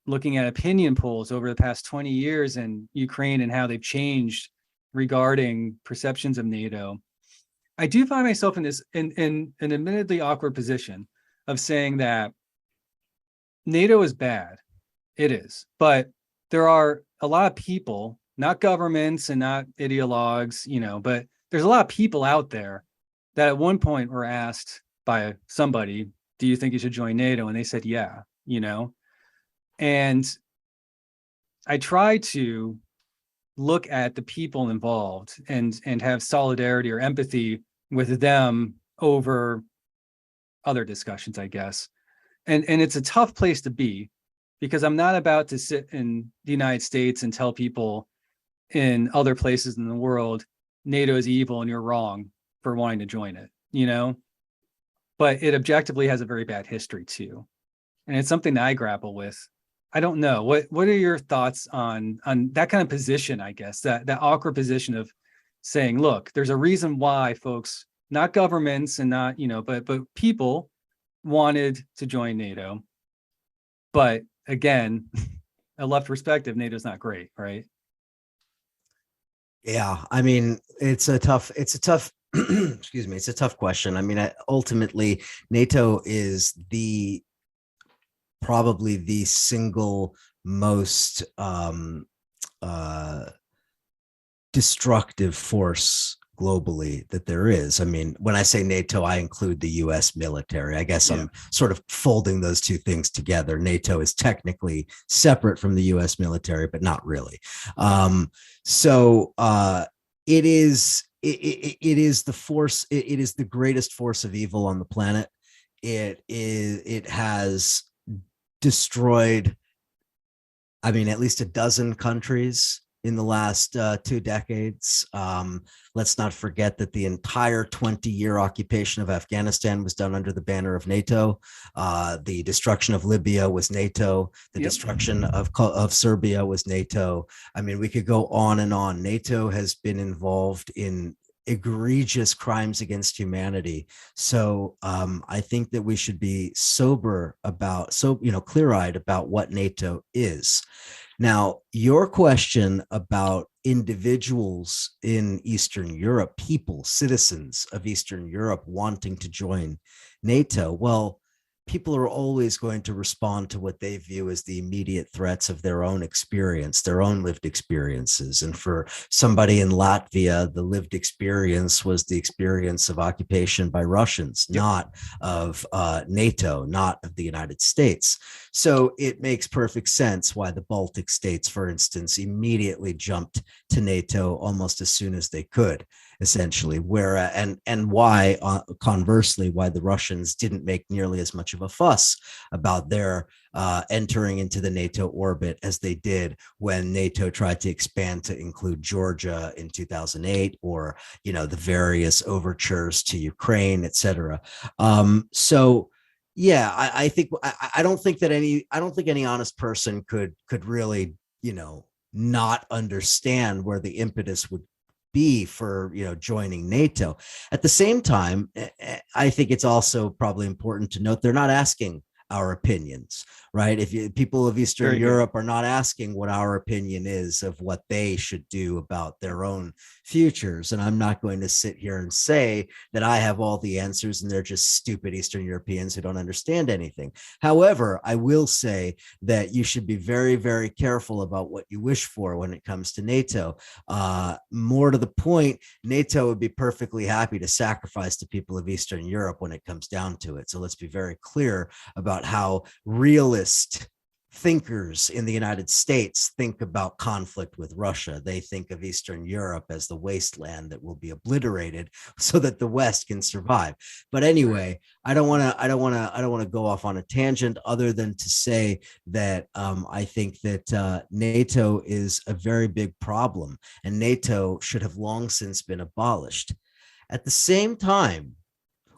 looking at opinion polls over the past 20 years in Ukraine and how they've changed regarding perceptions of NATO, I do find myself in this in an admittedly awkward position of saying that NATO is bad. It is, but there are a lot of people, not governments and not ideologues, you know, but there's a lot of people out there that at one point were asked by somebody, do you think you should join NATO? And they said, yeah, you know. And I try to look at the people involved and have solidarity or empathy with them over other discussions, I guess. And it's a tough place to be, because I'm not about to sit in the United States and tell people in other places in the world, NATO is evil and you're wrong for wanting to join it, you know? But it objectively has a very bad history too. And it's something that I grapple with. I don't know. What are your thoughts on that kind of position, I guess, that awkward position of saying, look, there's a reason why folks, not governments and not, you know, but people wanted to join NATO. But again, a left perspective, NATO's not great, right? Yeah, I mean, excuse me, it's a tough question. I mean, ultimately, NATO is probably the single most uh, destructive force globally that there is. I mean, when I say NATO, I include the US military. I guess Yeah. I'm sort of folding those two things together. NATO is technically separate from the US military, but not really. So it is it is the force, it is the greatest force of evil on the planet. It has destroyed, I mean, at least a dozen countries in the last 2 decades. Let's not forget that the entire 20-year occupation of Afghanistan was done under the banner of NATO. The destruction of Libya was NATO. The Yep. destruction of Serbia was NATO. I mean, we could go on and on. NATO has been involved in egregious crimes against humanity. So I think that we should be clear-eyed about what NATO is. Now, your question about individuals in Eastern Europe, people, citizens of Eastern Europe wanting to join NATO, well, people are always going to respond to what they view as the immediate threats of their own experience, their own lived experiences. And for somebody in Latvia, the lived experience was the experience of occupation by Russians, Yep. not of NATO, not of the United States. So it makes perfect sense why the Baltic states, for instance, immediately jumped to NATO almost as soon as they could, essentially. And why, conversely, why the Russians didn't make nearly as much of a fuss about their entering into the NATO orbit as they did when NATO tried to expand to include Georgia in 2008, or the various overtures to Ukraine, et cetera. So yeah, I don't think any honest person could really, not understand where the impetus would be for joining NATO. At the same time, I think it's also probably important to note they're not asking our opinions, right? People of Eastern Europe are not asking what our opinion is of what they should do about their own futures. And I'm not going to sit here and say that I have all the answers and they're just stupid Eastern Europeans who don't understand anything. However, I will say that you should be very, very careful about what you wish for when it comes to NATO. More to the point, NATO would be perfectly happy to sacrifice the people of Eastern Europe when it comes down to it. So let's be very clear about how realist thinkers in the United States think about conflict with Russia. They think of Eastern Europe as the wasteland that will be obliterated so that the West can survive. But anyway, I don't want to go off on a tangent other than to say that I think that NATO is a very big problem, and NATO should have long since been abolished. At the same time,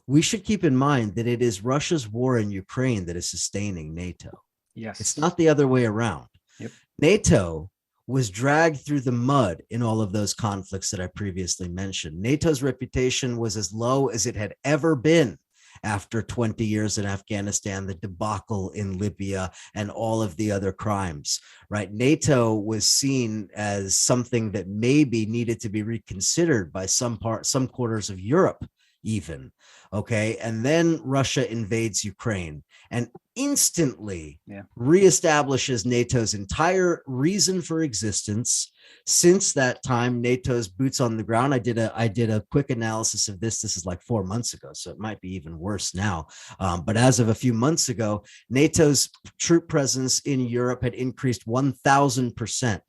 we should keep in mind that it is Russia's war in Ukraine that is sustaining NATO. Yes. It's not the other way around. Yep. NATO was dragged through the mud in all of those conflicts that I previously mentioned. NATO's reputation was as low as it had ever been after 20 years in Afghanistan, the debacle in Libya, and all of the other crimes, right? NATO was seen as something that maybe needed to be reconsidered by some quarters of Europe even. Okay. And then Russia invades Ukraine and instantly reestablishes NATO's entire reason for existence. Since that time, NATO's boots on the ground. I did a quick analysis of this. This is like 4 months ago, so it might be even worse now. But as of a few months ago, NATO's troop presence in Europe had increased 1,000%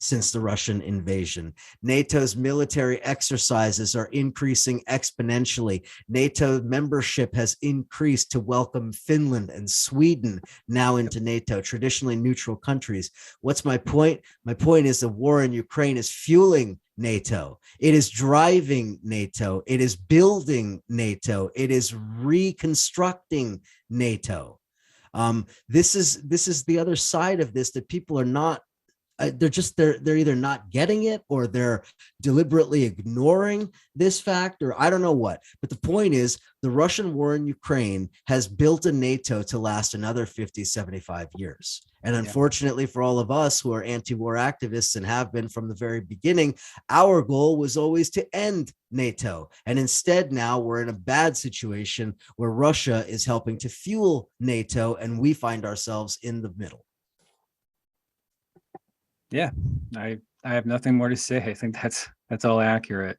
since the Russian invasion. NATO's military exercises are increasing exponentially. NATO membership has increased to welcome Finland and Sweden now into NATO, traditionally neutral countries. What's my point? My point is the war in Ukraine is fueling NATO. It is driving NATO. It is building NATO. It is reconstructing NATO. This is the other side of this that people are not they're either not getting it or they're deliberately ignoring this fact, or I don't know what. But the point is, the Russian war in Ukraine has built a NATO to last another 50, 75 years. And unfortunately for all of us who are anti-war activists and have been from the very beginning, our goal was always to end NATO. And instead, now we're in a bad situation where Russia is helping to fuel NATO, and we find ourselves in the middle. Yeah, I have nothing more to say. I think that's all accurate.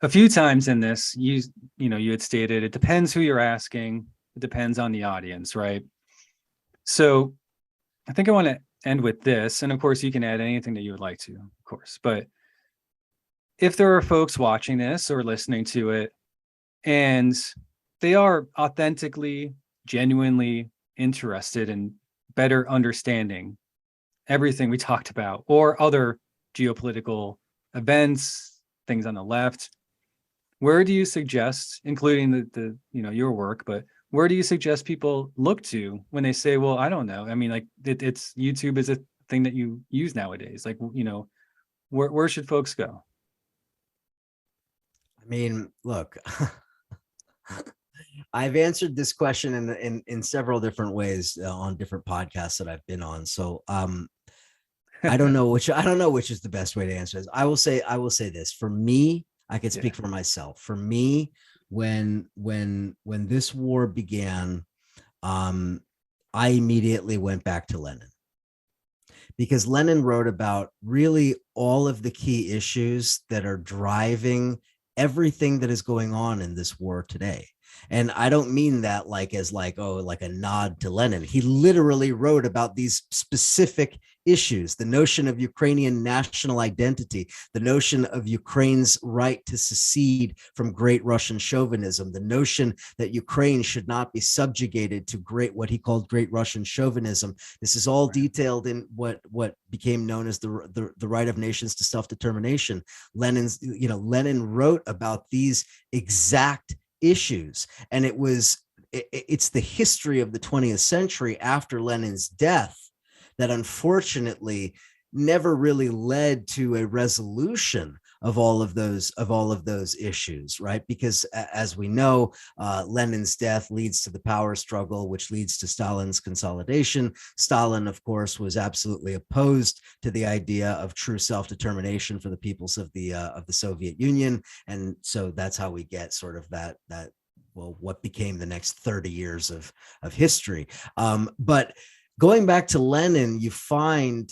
A few times in this, you had stated it depends who you're asking. It depends on the audience, right? So I think I want to end with this, and of course you can add anything that you would like to, of course. But if there are folks watching this or listening to it, and they are authentically, genuinely interested in better understanding everything we talked about, or other geopolitical events, things on the left, where do you suggest, including the your work, but where do you suggest people look to when they say, well, I don't know. I mean, like it's YouTube is a thing that you use nowadays. Like, where should folks go? I mean, look, I've answered this question in several different ways on different podcasts that I've been on. So I don't know which is the best way to answer this. I will say this. For me, I can speak for myself. For me, when this war began, I immediately went back to Lenin, because Lenin wrote about really all of the key issues that are driving everything that is going on in this war today. And I don't mean that like a nod to Lenin. He literally wrote about these specific issues: the notion of Ukrainian national identity, the notion of Ukraine's right to secede from great Russian chauvinism, the notion that Ukraine should not be subjugated to what he called great Russian chauvinism. This is all detailed in what became known as the right of nations to self-determination. Lenin wrote about these exact issues, and it's the history of the 20th century after Lenin's death that unfortunately never really led to a resolution of all of those issues, right? Because as we know, Lenin's death leads to the power struggle, which leads to Stalin's consolidation. Stalin, of course, was absolutely opposed to the idea of true self-determination for the peoples of the Soviet Union, and so that's how we get sort of that what became the next 30 years of history. But going back to Lenin, you find,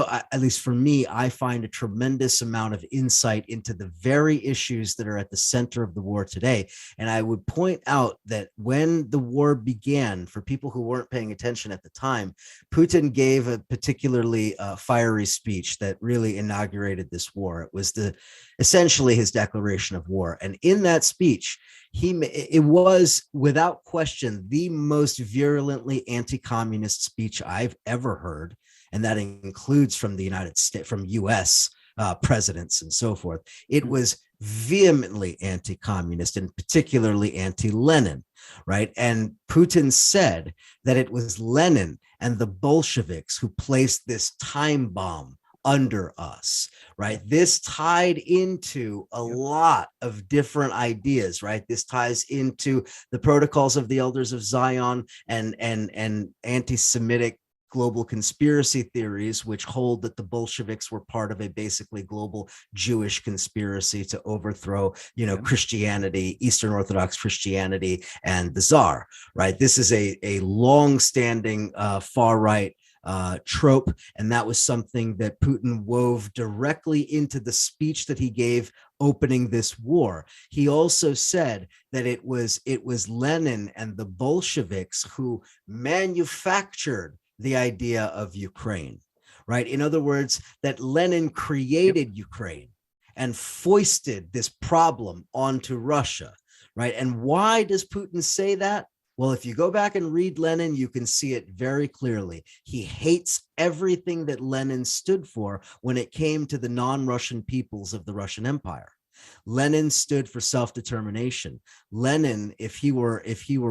at least for me, I find a tremendous amount of insight into the very issues that are at the center of the war today. And I would point out that when the war began, for people who weren't paying attention at the time, Putin gave a particularly fiery speech that really inaugurated this war. It was essentially his declaration of war. And in that speech, it was without question the most virulently anti-communist speech I've ever heard, and that includes from the United States, from U.S. Presidents and so forth. It was vehemently anti-communist and particularly anti-Lenin, right? And Putin said that it was Lenin and the Bolsheviks who placed this time bomb under us, right? This tied into a lot of different ideas, right? This ties into the protocols of the Elders of Zion and anti-Semitic global conspiracy theories, which hold that the Bolsheviks were part of a basically global Jewish conspiracy to overthrow, Christianity, Eastern Orthodox Christianity, and the Tsar, right? This is a long-standing far-right trope, and that was something that Putin wove directly into the speech that he gave opening this war. He also said that it was Lenin and the Bolsheviks who manufactured the idea of Ukraine, right? In other words, that Lenin created Ukraine and foisted this problem onto Russia, right? And why does Putin say that? Well, if you go back and read Lenin, you can see it very clearly. He hates everything that Lenin stood for when it came to the non-Russian peoples of the Russian Empire. Lenin stood for self-determination. Lenin, if he were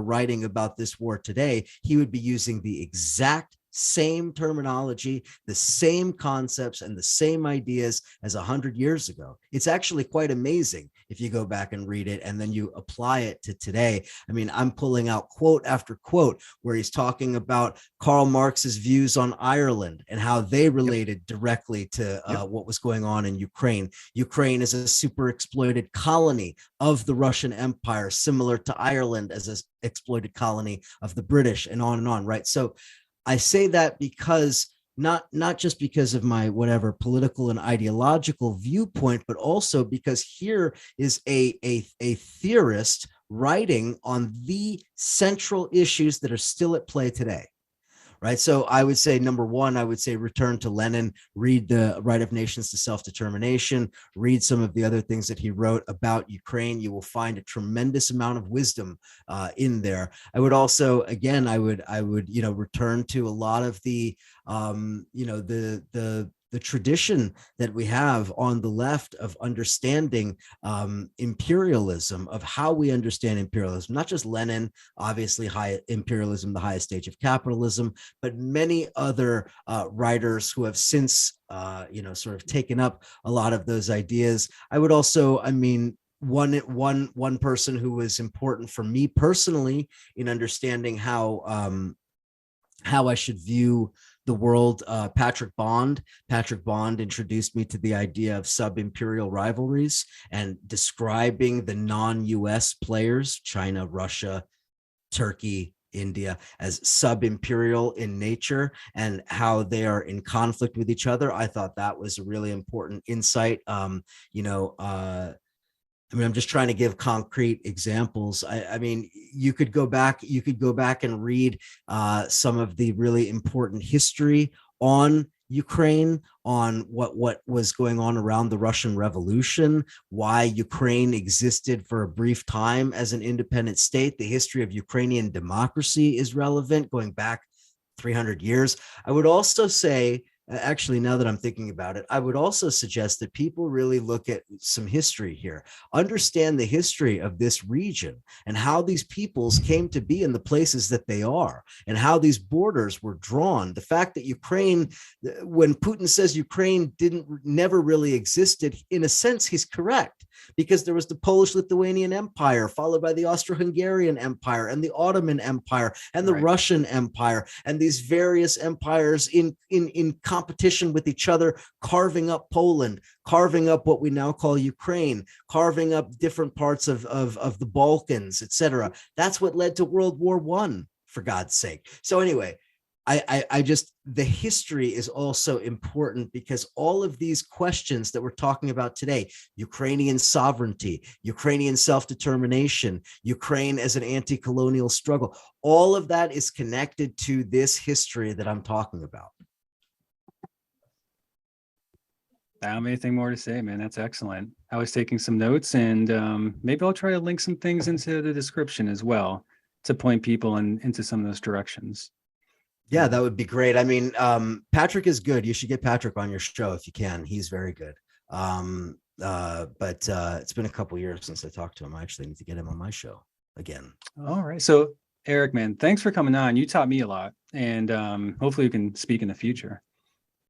writing about this war today, he would be using the exact same terminology, the same concepts, and the same ideas as 100 years ago. It's actually quite amazing if you go back and read it and then you apply it to today. I mean, I'm pulling out quote after quote where he's talking about Karl Marx's views on Ireland and how they related directly to what was going on in Ukraine. Ukraine is a super exploited colony of the Russian Empire, similar to Ireland as an exploited colony of the British, and on, right? So I say that because not just because of my whatever political and ideological viewpoint, but also because here is a theorist writing on the central issues that are still at play today. Right. So I would say, number one, I would say return to Lenin, read the Right of Nations to Self-Determination, read some of the other things that he wrote about Ukraine. You will find a tremendous amount of wisdom in there. I would also, again, I would, return to a lot of the, the tradition that we have on the left of understanding imperialism, of how we understand imperialism, not just Lenin, obviously high imperialism, the highest stage of capitalism, but many other writers who have since, sort of taken up a lot of those ideas. I would also, one person who was important for me personally in understanding how I should view the world, Patrick Bond. Patrick Bond introduced me to the idea of sub-imperial rivalries and describing the non-US players, China, Russia, Turkey, India, as sub-imperial in nature and how they are in conflict with each other. I thought that was a really important insight. I'm just trying to give concrete examples. You could go back and read some of the really important history on Ukraine, on what was going on around the Russian Revolution, why Ukraine existed for a brief time as an independent state. The history of Ukrainian democracy is relevant, going back 300 years. I would also say, actually, now that I'm thinking about it, I would also suggest that people really look at some history here, understand the history of this region and how these peoples came to be in the places that they are and how these borders were drawn. The fact that Ukraine, when Putin says Ukraine never really existed, in a sense, he's correct, because there was the Polish-Lithuanian Empire, followed by the Austro-Hungarian Empire and the Ottoman Empire and the Russian Empire, and these various empires in competition with each other, carving up Poland, carving up what we now call Ukraine, carving up different parts of the Balkans, etc. That's what led to World War I, for God's sake. So anyway, the history is also important, because all of these questions that we're talking about today, Ukrainian sovereignty, Ukrainian self-determination, Ukraine as an anti-colonial struggle, all of that is connected to this history that I'm talking about. I don't have anything more to say, man. That's excellent. I was taking some notes, and maybe I'll try to link some things into the description as well to point people into some of those directions. Yeah, that would be great. Patrick is good. You should get Patrick on your show if you can. He's very good. But it's been a couple years since I talked to him. I actually need to get him on my show again. All right. So Eric, man, thanks for coming on. You taught me a lot, and hopefully we can speak in the future.